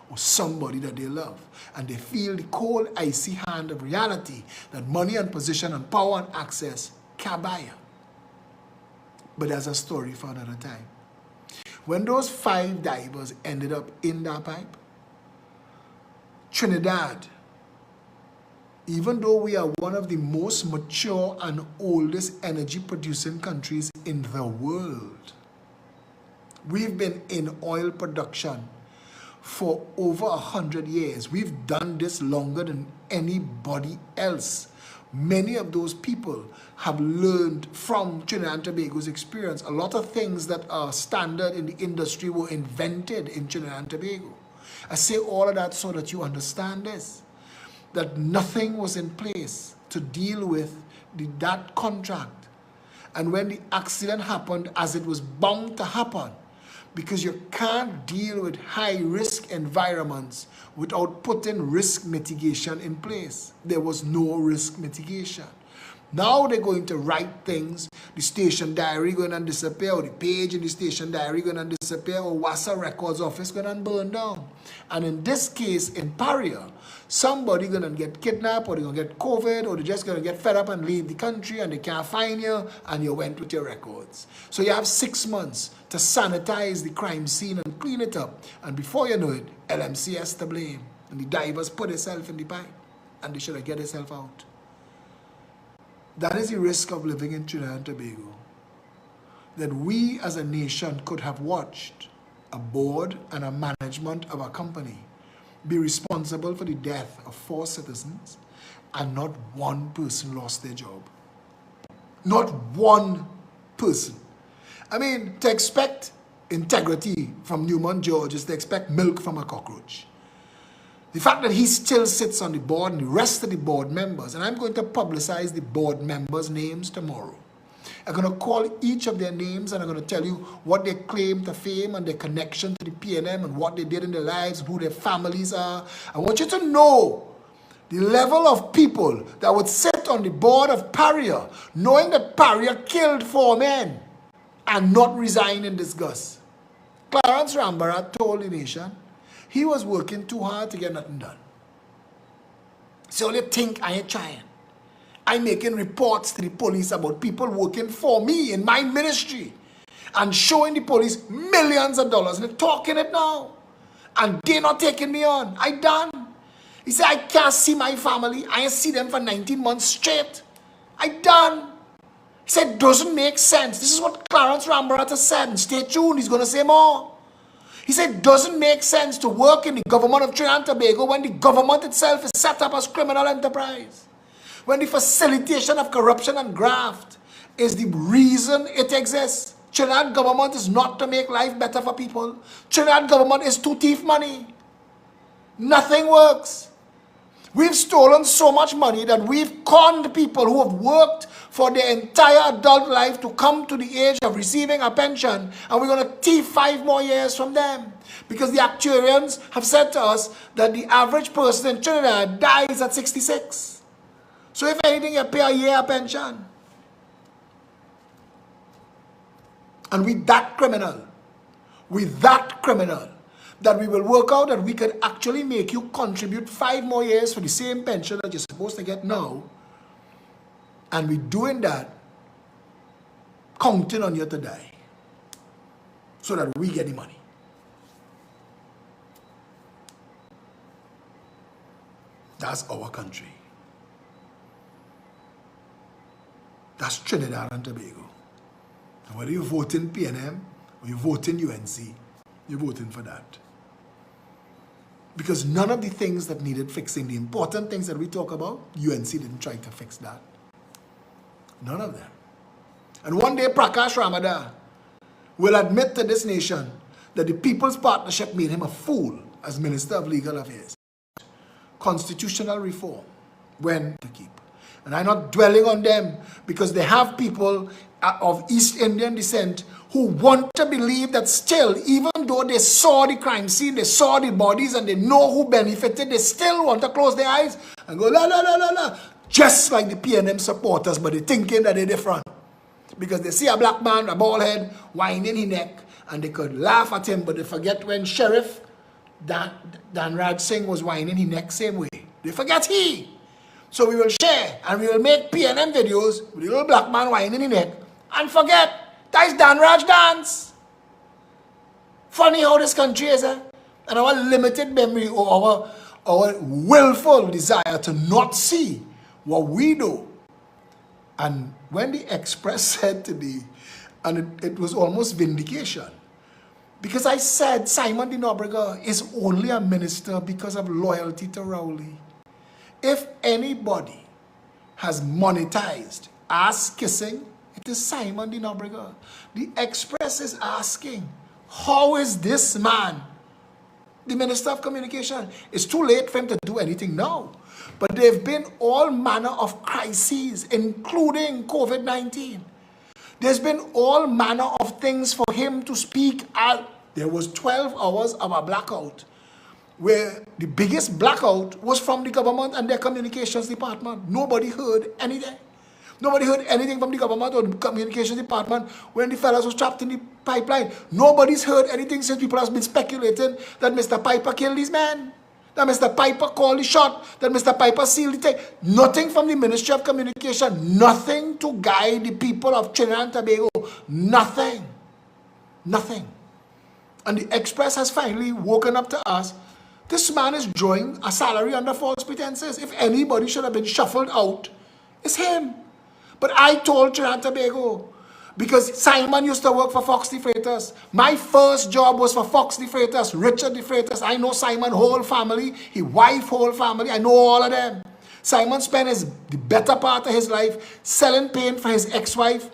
or somebody that they love. And they feel the cold, icy hand of reality that money and position and power and access can't buy you. But that's a story for another time. When those 5 divers ended up in that pipe, Trinidad, even though we are one of the most mature and oldest energy producing countries in the world, we've been in oil production for over 100 years. We've done this longer than anybody else. Many of those people have learned from Trinidad and Tobago's experience. A lot of things that are standard in the industry were invented in Trinidad and Tobago. I say all of that so that you understand this, that nothing was in place to deal with that contract. And when the accident happened, as it was bound to happen, because you can't deal with high-risk environments without putting risk mitigation in place. There was no risk mitigation. Now they're going to write things, the station diary going to disappear, or the page in the station diary going to disappear, or Wassa Records office going to burn down. And in this case, in Paria, somebody going to get kidnapped, or they're going to get COVID, or they're just going to get fed up and leave the country, and they can't find you, and you went with your records. So you have 6 months to sanitize the crime scene and clean it up. And before you know it, LMC has to blame. And the divers put themselves in the pipe, and they should have get themselves out. That is the risk of living in Trinidad and Tobago. That we as a nation could have watched a board and a management of a company be responsible for the death of 4 citizens and not one person lost their job. Not one person. I mean, to expect integrity from Newman George is to expect milk from a cockroach. The fact that he still sits on the board and the rest of the board members, and I'm going to publicize the board members' names tomorrow. I'm going to call each of their names and I'm going to tell you what their claim to fame and their connection to the PNM and what they did in their lives, who their families are. I want you to know the level of people that would sit on the board of Paria, knowing that Paria killed 4 men and not resign in disgust. Clarence Rambara told the nation he was working too hard to get nothing done. So they think I ain't trying. I'm making reports to the police about people working for me in my ministry and showing the police millions of dollars. They're talking it now. And they're not taking me on. I done. He said, I can't see my family. I ain't see them for 19 months straight. I done. He said, doesn't make sense. This is what Clarence Rambarata said. And stay tuned, he's going to say more. He said, doesn't make sense to work in the government of Trinidad and Tobago when the government itself is set up as criminal enterprise. When the facilitation of corruption and graft is the reason it exists. Trinidad government is not to make life better for people. Trinidad government is to thief money. Nothing works. We've stolen so much money that we've conned people who have worked for their entire adult life to come to the age of receiving a pension, and we're going to thief 5 more years from them. Because the actuarians have said to us that the average person in Trinidad dies at 66. So if anything, you pay a year pension. And with that criminal, that we will work out that we can actually make you contribute 5 more years for the same pension that you're supposed to get now. And we're doing that, counting on you to die, so that we get the money. That's our country. That's Trinidad and Tobago. And whether you vote in PNM or you vote in UNC, you're voting for that. Because none of the things that needed fixing, the important things that we talk about, UNC didn't try to fix that. None of them. And one day Prakash Ramadhan will admit to this nation that the People's Partnership made him a fool as Minister of Legal Affairs. Constitutional reform, when to keep. And I'm not dwelling on them because they have people of East Indian descent who want to believe that still, even though they saw the crime scene, they saw the bodies, and they know who benefited, they still want to close their eyes and go, la, la, la, la, la. Just like the PNM supporters, but they're thinking that they're different. Because they see a black man, a bald head, whining his neck, and they could laugh at him, but they forget when Sheriff Dan Raj Singh was whining his neck same way. They forget he. So we will share, and we will make PNM videos with the little black man whining his neck, and forget that is Dan Raj dance. Funny how this country is, eh? And our limited memory or our willful desire to not see what we do. And when the Express said to me, and it was almost vindication, because I said Simon de Nobrega is only a minister because of loyalty to Rowley. If anybody has monetized ass kissing, it is Simon de Nobrega. The Express is asking, how is this man the Minister of Communication? It's too late for him to do anything now. But there have been all manner of crises, including COVID-19. There's been all manner of things for him to speak out. There was 12 hours of a blackout, where the biggest blackout was from the government and their communications department. Nobody heard anything. Nobody heard anything from the government or the communications department when the fellas was trapped in the pipeline. Nobody's heard anything since people have been speculating that Mr. Piper killed these men, that Mr. Piper called the shot, that Mr. Piper sealed the thing. Nothing from the Ministry of Communication. Nothing to guide the people of Trinidad and Tobago. Nothing. Nothing. And the Express has finally woken up to us. This man is drawing a salary under false pretenses. If anybody should have been shuffled out, it's him. But I told Trinidad and Tobago, because Simon used to work for Fox the Freightas. My first job was for Fox the Freightas, Richard the Freightas. I know Simon whole family, his wife whole family. I know all of them. Simon spent the better part of his life selling paint for his ex-wife.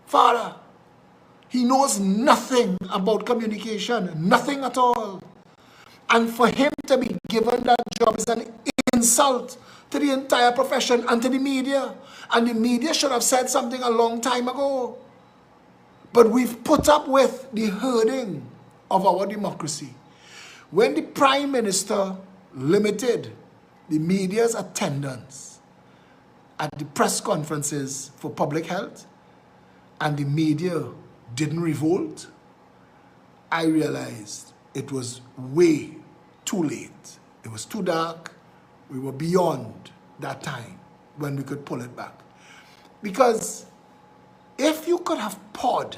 Father, he knows nothing about communication, nothing at all. And for him to be given that job is an insult to the entire profession and to the media. And the media should have said something a long time ago. But we've put up with the hurting of our democracy. When the Prime Minister limited the media's attendance at the press conferences for public health, and the media didn't revolt, I realized it was way too late. It was too dark. We were beyond that time when we could pull it back. Because if you could have poured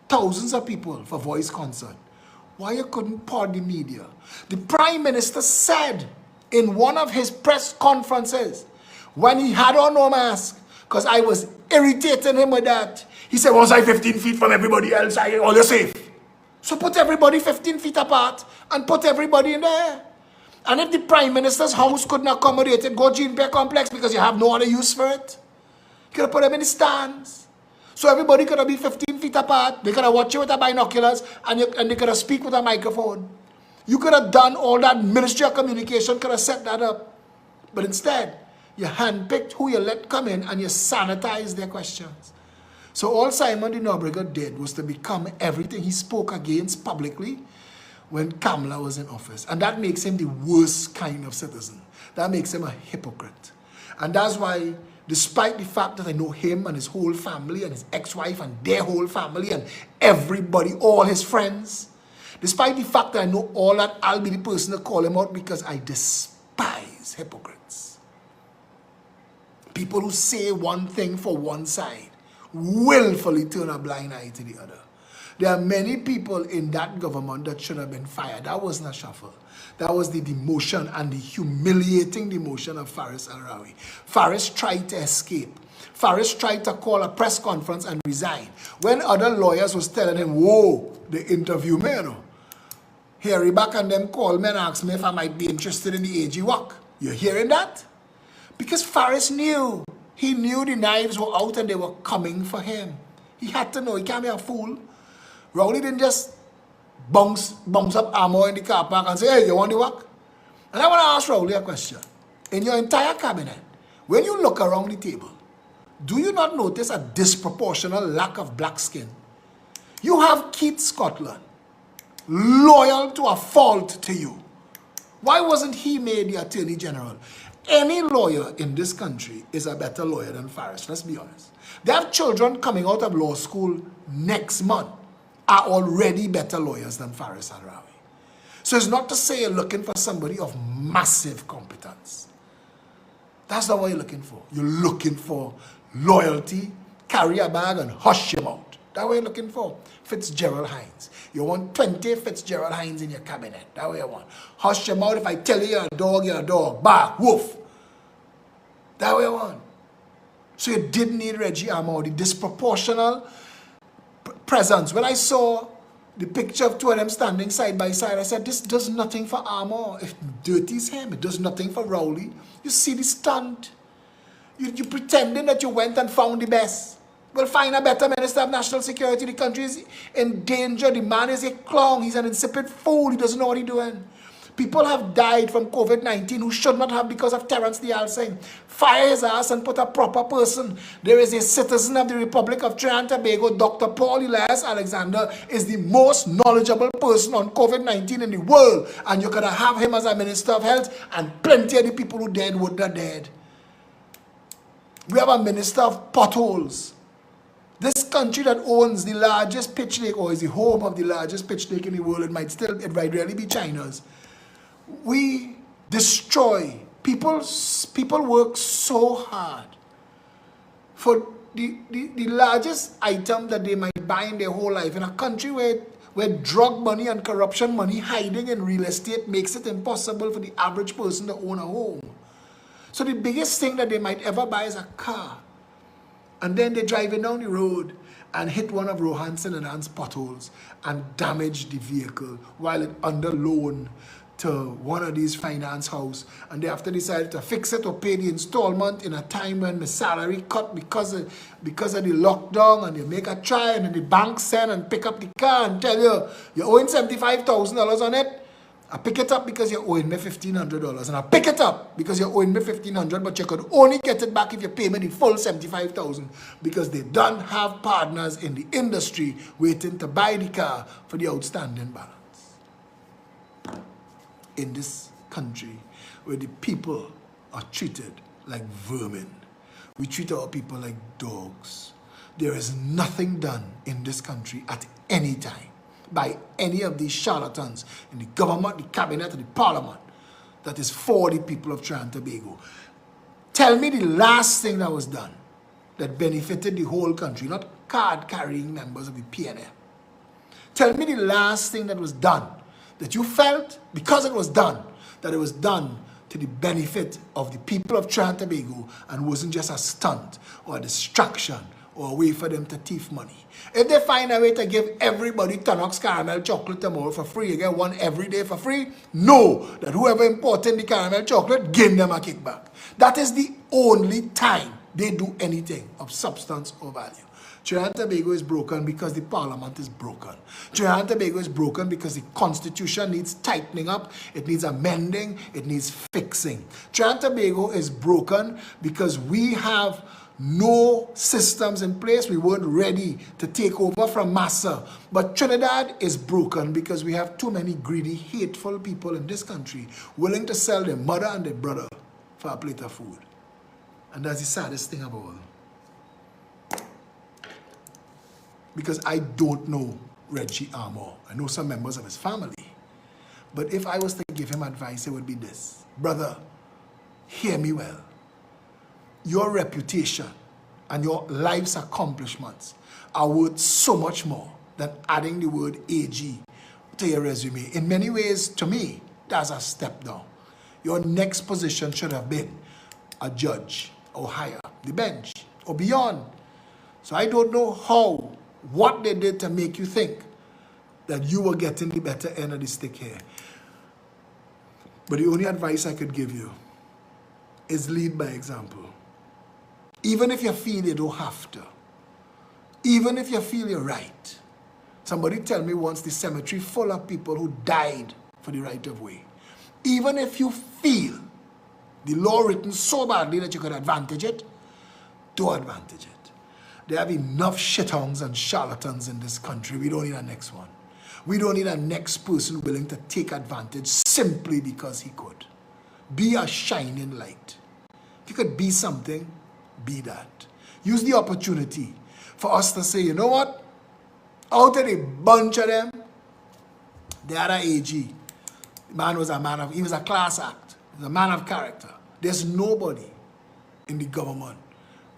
thousands of people for voice concert, why you couldn't pour the media? The Prime Minister said in one of his press conferences, when he had on no mask, because I was irritating him with that, he said, once I'm 15 feet from everybody else, all you're safe. So put everybody 15 feet apart and put everybody in there. And if the Prime Minister's house couldn't accommodate it, go Gene Bear Complex because you have no other use for it. You could have put them in the stands. So everybody could have been 15 feet apart. They could have watched you with the binoculars and they could have speak with a microphone. You could have done all that. Ministry of Communication could have set that up. But instead, you handpicked who you let come in and you sanitized their questions. So all Simon de Nobrega did was to become everything he spoke against publicly when Kamala was in office. And that makes him the worst kind of citizen. That makes him a hypocrite. And that's why, despite the fact that I know him and his whole family and his ex-wife and their whole family and everybody, all his friends, despite the fact that I know all that, I'll be the person to call him out because I despise hypocrites. People who say one thing for one side willfully turn a blind eye to the other. There are many people in that government that should have been fired. That wasn't a shuffle. That was the demotion and the humiliating demotion of Faris Al-Rawi. Faris tried to escape. Faris tried to call a press conference and resign. When other lawyers was telling him, whoa, they interview me, you know. Harry back and them called me and asked me if I might be interested in the AG work. You're hearing that? Because Faris knew. He knew the knives were out and they were coming for him. He had to know. He can't be a fool. Rowley didn't just bounce up ammo in the car park and say, hey, you want to work? And I want to ask Rowley a question. In your entire cabinet, when you look around the table, do you not notice a disproportionate lack of black skin? You have Keith Scotland, loyal to a fault to you. Why wasn't he made the Attorney General? Any lawyer in this country is a better lawyer than Faris, let's be honest. They have children coming out of law school next month are already better lawyers than Faris Al-Rawi. So it's not to say you're looking for somebody of massive competence. That's not what you're looking for. You're looking for loyalty, carry a bag and hush your mouth. That's what you're looking for. Fitzgerald Hines. You want 20 Fitzgerald Hines in your cabinet. That's what you want. Hush your mouth. If I tell you you're a dog, you're a dog. Bark, woof. That's what you want. So you did need Reggie Armour, the disproportional presence. When I saw the picture of two of them standing side by side, I said, this does nothing for Armour. If dirty's him, it does nothing for Rowley. You see the stunt. You pretending that you went and found the best. Well, find a better Minister of National Security. The country is in danger. The man is a clown. He's an insipid fool. He doesn't know what he's doing. People have died from COVID-19 who should not have because of Terence the Alsine. Fire his ass and put a proper person. There is a citizen of the Republic of Trinidad and Tobago, Dr. Paul Elias Alexander, is the most knowledgeable person on COVID-19 in the world. And you could have him as a Minister of Health and plenty of the people who died would have died. We have a Minister of Potholes. This country that owns the largest pitch lake, or is the home of the largest pitch lake in the world, it might really be China's. We destroy. People work so hard for the largest item that they might buy in their whole life. In a country where drug money and corruption money hiding in real estate makes it impossible for the average person to own a home. So the biggest thing that they might ever buy is a car. And then they're driving down the road and hit one of Rohanson and Ant's potholes and damage the vehicle while it under loan to one of these finance house. And they have to decide to fix it or pay the installment in a time when the salary cut because of the lockdown, and you make a try and then the bank send and pick up the car and tell you you're owing $75,000 on it. I pick it up because you're owing me $1,500. And I pick it up because you're owing me $1,500, but you could only get it back if you pay me the full $75,000 because they don't have partners in the industry waiting to buy the car for the outstanding balance. In this country where the people are treated like vermin, we treat our people like dogs. There is nothing done in this country at any time by any of these charlatans in the government, the cabinet, and the parliament that is for the people of Trinidad and Tobago. Tell me the last thing that was done that benefited the whole country, not card-carrying members of the PNF. Tell me the last thing that was done that you felt, because it was done, that it was done to the benefit of the people of Trinidad and Tobago and wasn't just a stunt or a distraction or a way for them to thief money. If they find a way to give everybody Tunnock's caramel chocolate tomorrow for free, you get one every day for free, know that whoever imported the caramel chocolate, give them a kickback. That is the only time they do anything of substance or value. Trinidad and Tobago is broken because the parliament is broken. Trinidad and Tobago is broken because the constitution needs tightening up, it needs amending, it needs fixing. Trinidad and Tobago is broken because we have no systems in place. We weren't ready to take over from Massa. But Trinidad is broken because we have too many greedy, hateful people in this country willing to sell their mother and their brother for a plate of food. And that's the saddest thing of all. Because I don't know Reggie Armour. I know some members of his family. But if I was to give him advice, it would be this. Brother, hear me well. Your reputation and your life's accomplishments are worth so much more than adding the word AG to your resume. In many ways, to me, that's a step down. Your next position should have been a judge or higher, the bench or beyond. So I don't know what they did to make you think that you were getting the better end of the stick here. But the only advice I could give you is lead by example. Even if you feel you don't have to. Even if you feel you're right. Somebody tell me once the cemetery full of people who died for the right of way. Even if you feel the law written so badly that you could advantage it, don't advantage it. There have enough shithounds and charlatans in this country. We don't need a next one. We don't need a next person willing to take advantage simply because he could. Be a shining light. If you could be something, be that. Use the opportunity for us to say, you know what? Out of a bunch of them, the other AG, the man was he was a class act. He was a man of character. There's nobody in the government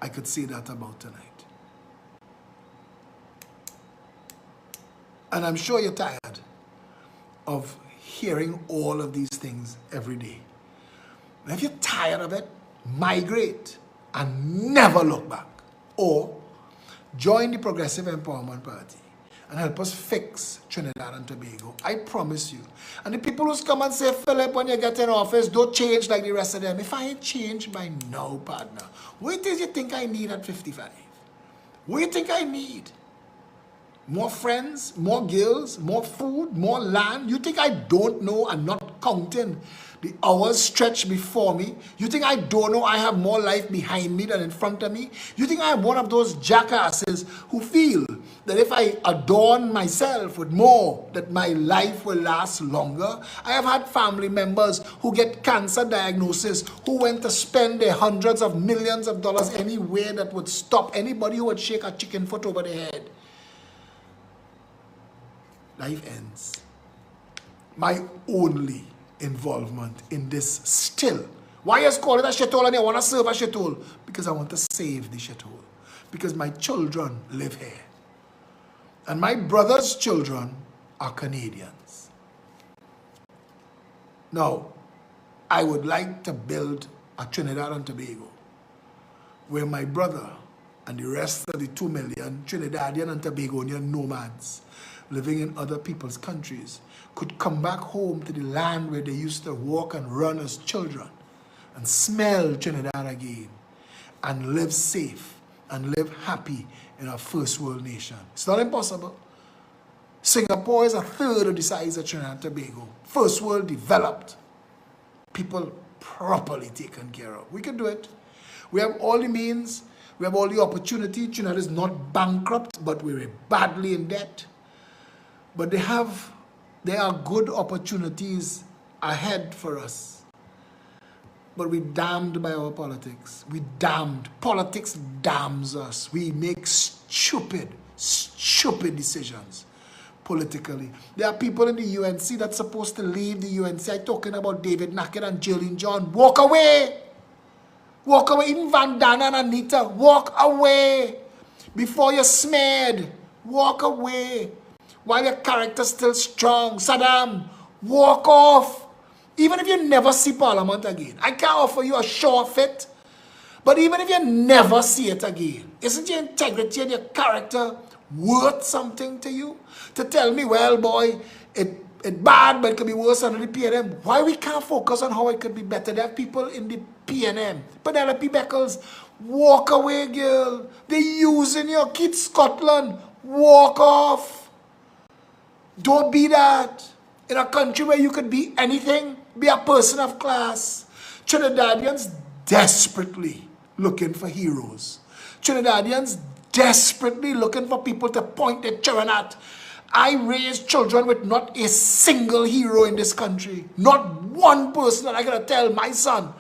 I could say that about tonight. And I'm sure you're tired of hearing all of these things every day. And if you're tired of it, migrate and never look back. Or join the Progressive Empowerment Party and help us fix Trinidad and Tobago. I promise you. And the people who come and say, Phillip, when you get in office, don't change like the rest of them. If I ain't changed by now, partner, what is you think I need at 55? What do you think I need? More friends, more girls, more food, more land? You think I don't know and not counting the hours stretched before me? You think I don't know I have more life behind me than in front of me? You think I'm one of those jackasses who feel that if I adorn myself with more, that my life will last longer? I have had family members who get cancer diagnosis, who went to spend their hundreds of millions of dollars anywhere that would stop anybody who would shake a chicken foot over their head. Life ends. My only involvement in this still. Why you call it a shithole and you want to serve a shithole? Because I want to save the shithole. Because my children live here. And my brother's children are Canadians. Now, I would like to build a Trinidad and Tobago where my brother and the rest of the 2 million Trinidadian and Tobagonian nomads living in other people's countries could come back home to the land where they used to walk and run as children and smell Trinidad again and live safe and live happy in our first world nation. It's not impossible. Singapore is a third of the size of Trinidad and Tobago. First world developed. People properly taken care of. We can do it. We have all the means. We have all the opportunity. Trinidad is not bankrupt, but we're badly in debt. But there are good opportunities ahead for us. But we're damned by our politics. We damned. Politics damns us. We make stupid decisions politically. There are people in the UNC that's supposed to leave the UNC. I'm talking about David Nackett and Jillian John. Walk away. Walk away. Even Van Dana and Anita. Walk away. Before you're smeared. Walk away. While your character's still strong. Saddam, walk off. Even if you never see Parliament again. I can't offer you a show of it. But even if you never see it again, isn't your integrity and your character worth something to you? To tell me, well, boy, it's bad, but it could be worse under the PNM. Why we can't focus on how it could be better? There are people in the PNM. Penelope Beckles, walk away, girl. They're using your kid Scotland. Walk off. Don't be that. In a country where you could be anything, be a person of class. Trinidadians desperately looking for heroes. Trinidadians desperately looking for people to point their children at. I raised children with not a single hero in this country. Not one person that I gotta tell my son,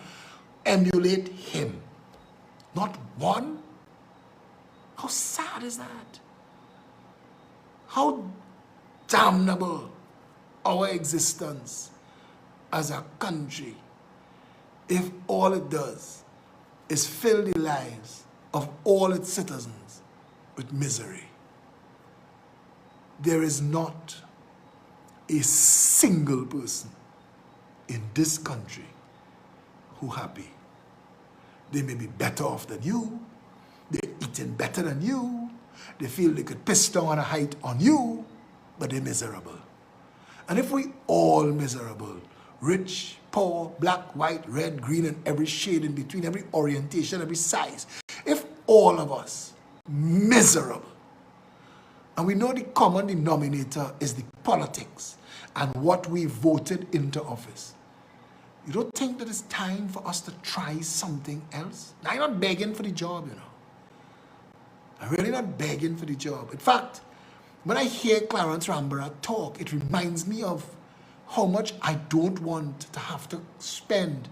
emulate him. Not one. How sad is that? How damnable our existence as a country if all it does is fill the lives of all its citizens with misery. There is not a single person in this country who happy. They may be better off than you. They're eating better than you. They feel they could piss down on a height on you, but they're miserable. And if we all miserable, rich, poor, black, white, red, green, and every shade in between, every orientation, every size, if all of us miserable, and we know the common denominator is the politics and what we voted into office, you don't think that it's time for us to try something else? Now, I'm not begging for the job, you know. I'm really not begging for the job. In fact, when I hear Clarence Rambara talk, it reminds me of how much I don't want to have to spend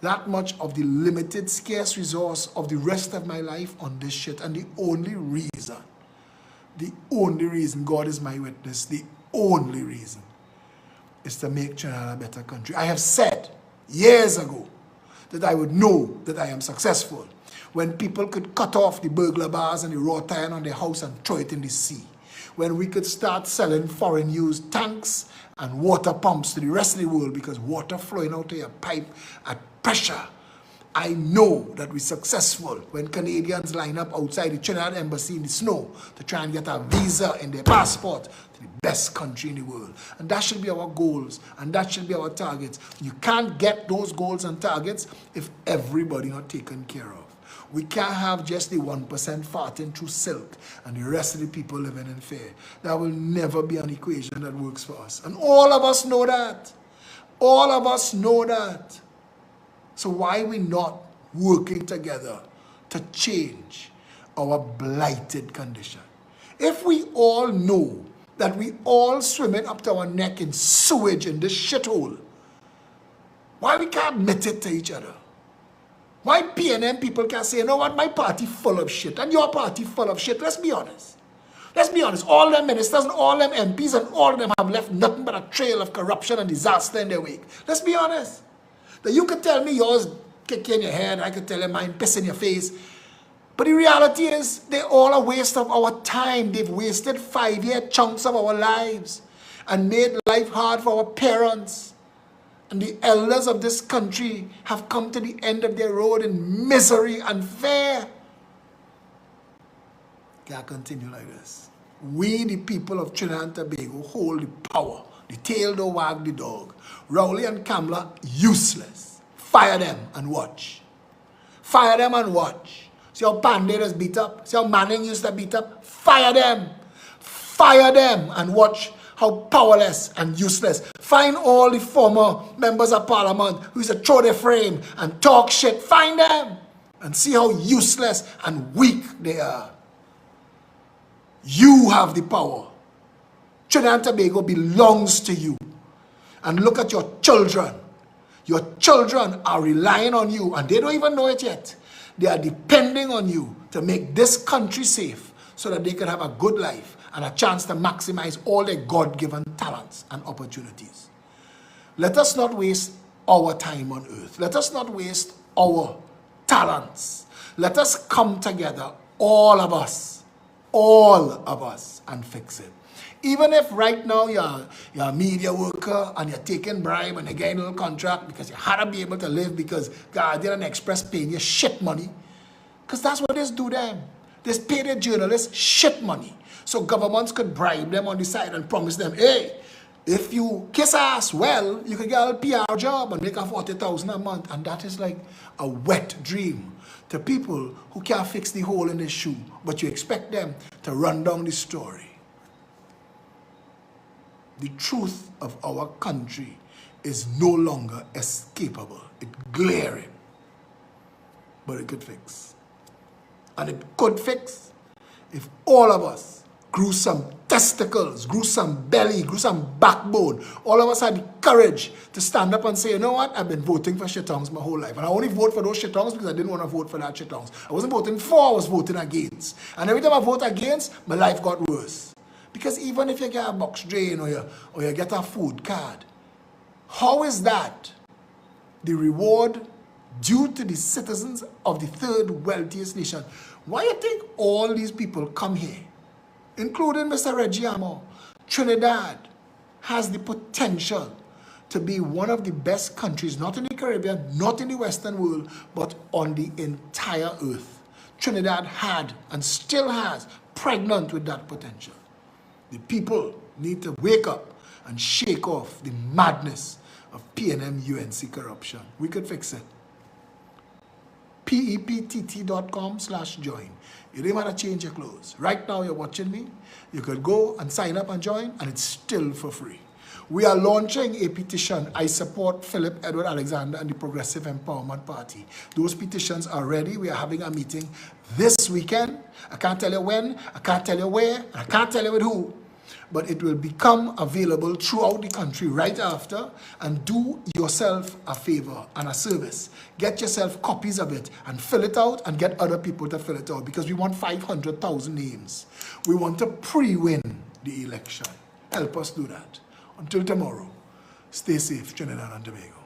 that much of the limited, scarce resource of the rest of my life on this shit. And the only reason, God is my witness, the only reason is to make Trinidad a better country. I have said years ago that I would know that I am successful when people could cut off the burglar bars and the wrought iron on their house and throw it in the sea. When we could start selling foreign-used tanks and water pumps to the rest of the world because water flowing out of your pipe at pressure. I know that we're successful when Canadians line up outside the Trinidad Embassy in the snow to try and get a visa in their passport to the best country in the world. And that should be our goals, and that should be our targets. You can't get those goals and targets if everybody not taken care of. We can't have just the 1% farting through silk and the rest of the people living in fear. That will never be an equation that works for us. And all of us know that. All of us know that. So why are we not working together to change our blighted condition? If we all know that we all swimming up to our neck in sewage in this shithole, why we can't admit it to each other? Why PNM people can say, you know what, my party full of shit and your party full of shit? Let's be honest. Let's be honest. All them ministers and all them MPs and all of them have left nothing but a trail of corruption and disaster in their wake. Let's be honest. That you could tell me yours kick in your head, I could tell you mine piss in your face. But the reality is, they're all a waste of our time. They've wasted 5-year chunks of our lives and made life hard for our parents. And the elders of this country have come to the end of their road in misery and fear. Can't continue like this. We, the people of Trinidad and Tobago, hold the power. The tail don't wag the dog. Rowley and Kamla, useless. Fire them and watch. Fire them and watch. See how Pandey is beat up? See how Manning used to beat up? Fire them. Fire them and watch how powerless and useless. Find all the former members of parliament who used to throw their frame and talk shit. Find them and see how useless and weak they are. You have the power. Trinidad and Tobago belongs to you. And look at your children. Your children are relying on you, and they don't even know it yet. They are depending on you to make this country safe so that they can have a good life and a chance to maximize all their God-given talents and opportunities. Let us not waste our time on earth. Let us not waste our talents. Let us come together, all of us, and fix it. Even if right now you're a media worker and you're taking bribe and you're getting a little contract because you had to be able to live because Guardian and Express paying you shit money. Because that's what they do them. They pay their journalists shit money. So governments could bribe them on the side and promise them, hey, if you kiss ass well, you can get a PR job and make a $40,000 a month. And that is like a wet dream to people who can't fix the hole in their shoe. But you expect them to run down the story. The truth of our country is no longer escapable. It's glaring. But it could fix. And it could fix if all of us grew some testicles, grew some belly, grew some backbone. All of us had the courage to stand up and say, you know what? I've been voting for shitongs my whole life. And I only vote for those shitongs because I didn't want to vote for that shitongs. I wasn't voting for, I was voting against. And every time I vote against, my life got worse. Because even if you get a box drain or you get a food card, how is that the reward due to the citizens of the third wealthiest nation? Why do you think all these people come here, including Mr. Reggie Amo? Trinidad has the potential to be one of the best countries, not in the Caribbean, not in the Western world, but on the entire earth. Trinidad had and still has, pregnant with that potential. The people need to wake up and shake off the madness of PNM UNC corruption. We could fix it. PEPTT.com/join. You don't want to change your clothes. Right now you're watching me. You could go and sign up and join, and it's still for free. We are launching a petition. I support Phillip, Edward Alexander, and the Progressive Empowerment Party. Those petitions are ready. We are having a meeting this weekend. I can't tell you when, I can't tell you where, and I can't tell you with who. But it will become available throughout the country right after. And do yourself a favor and a service. Get yourself copies of it and fill it out and get other people to fill it out. Because we want 500,000 names. We want to pre-win the election. Help us do that. Until tomorrow, stay safe, Trinidad and Tobago.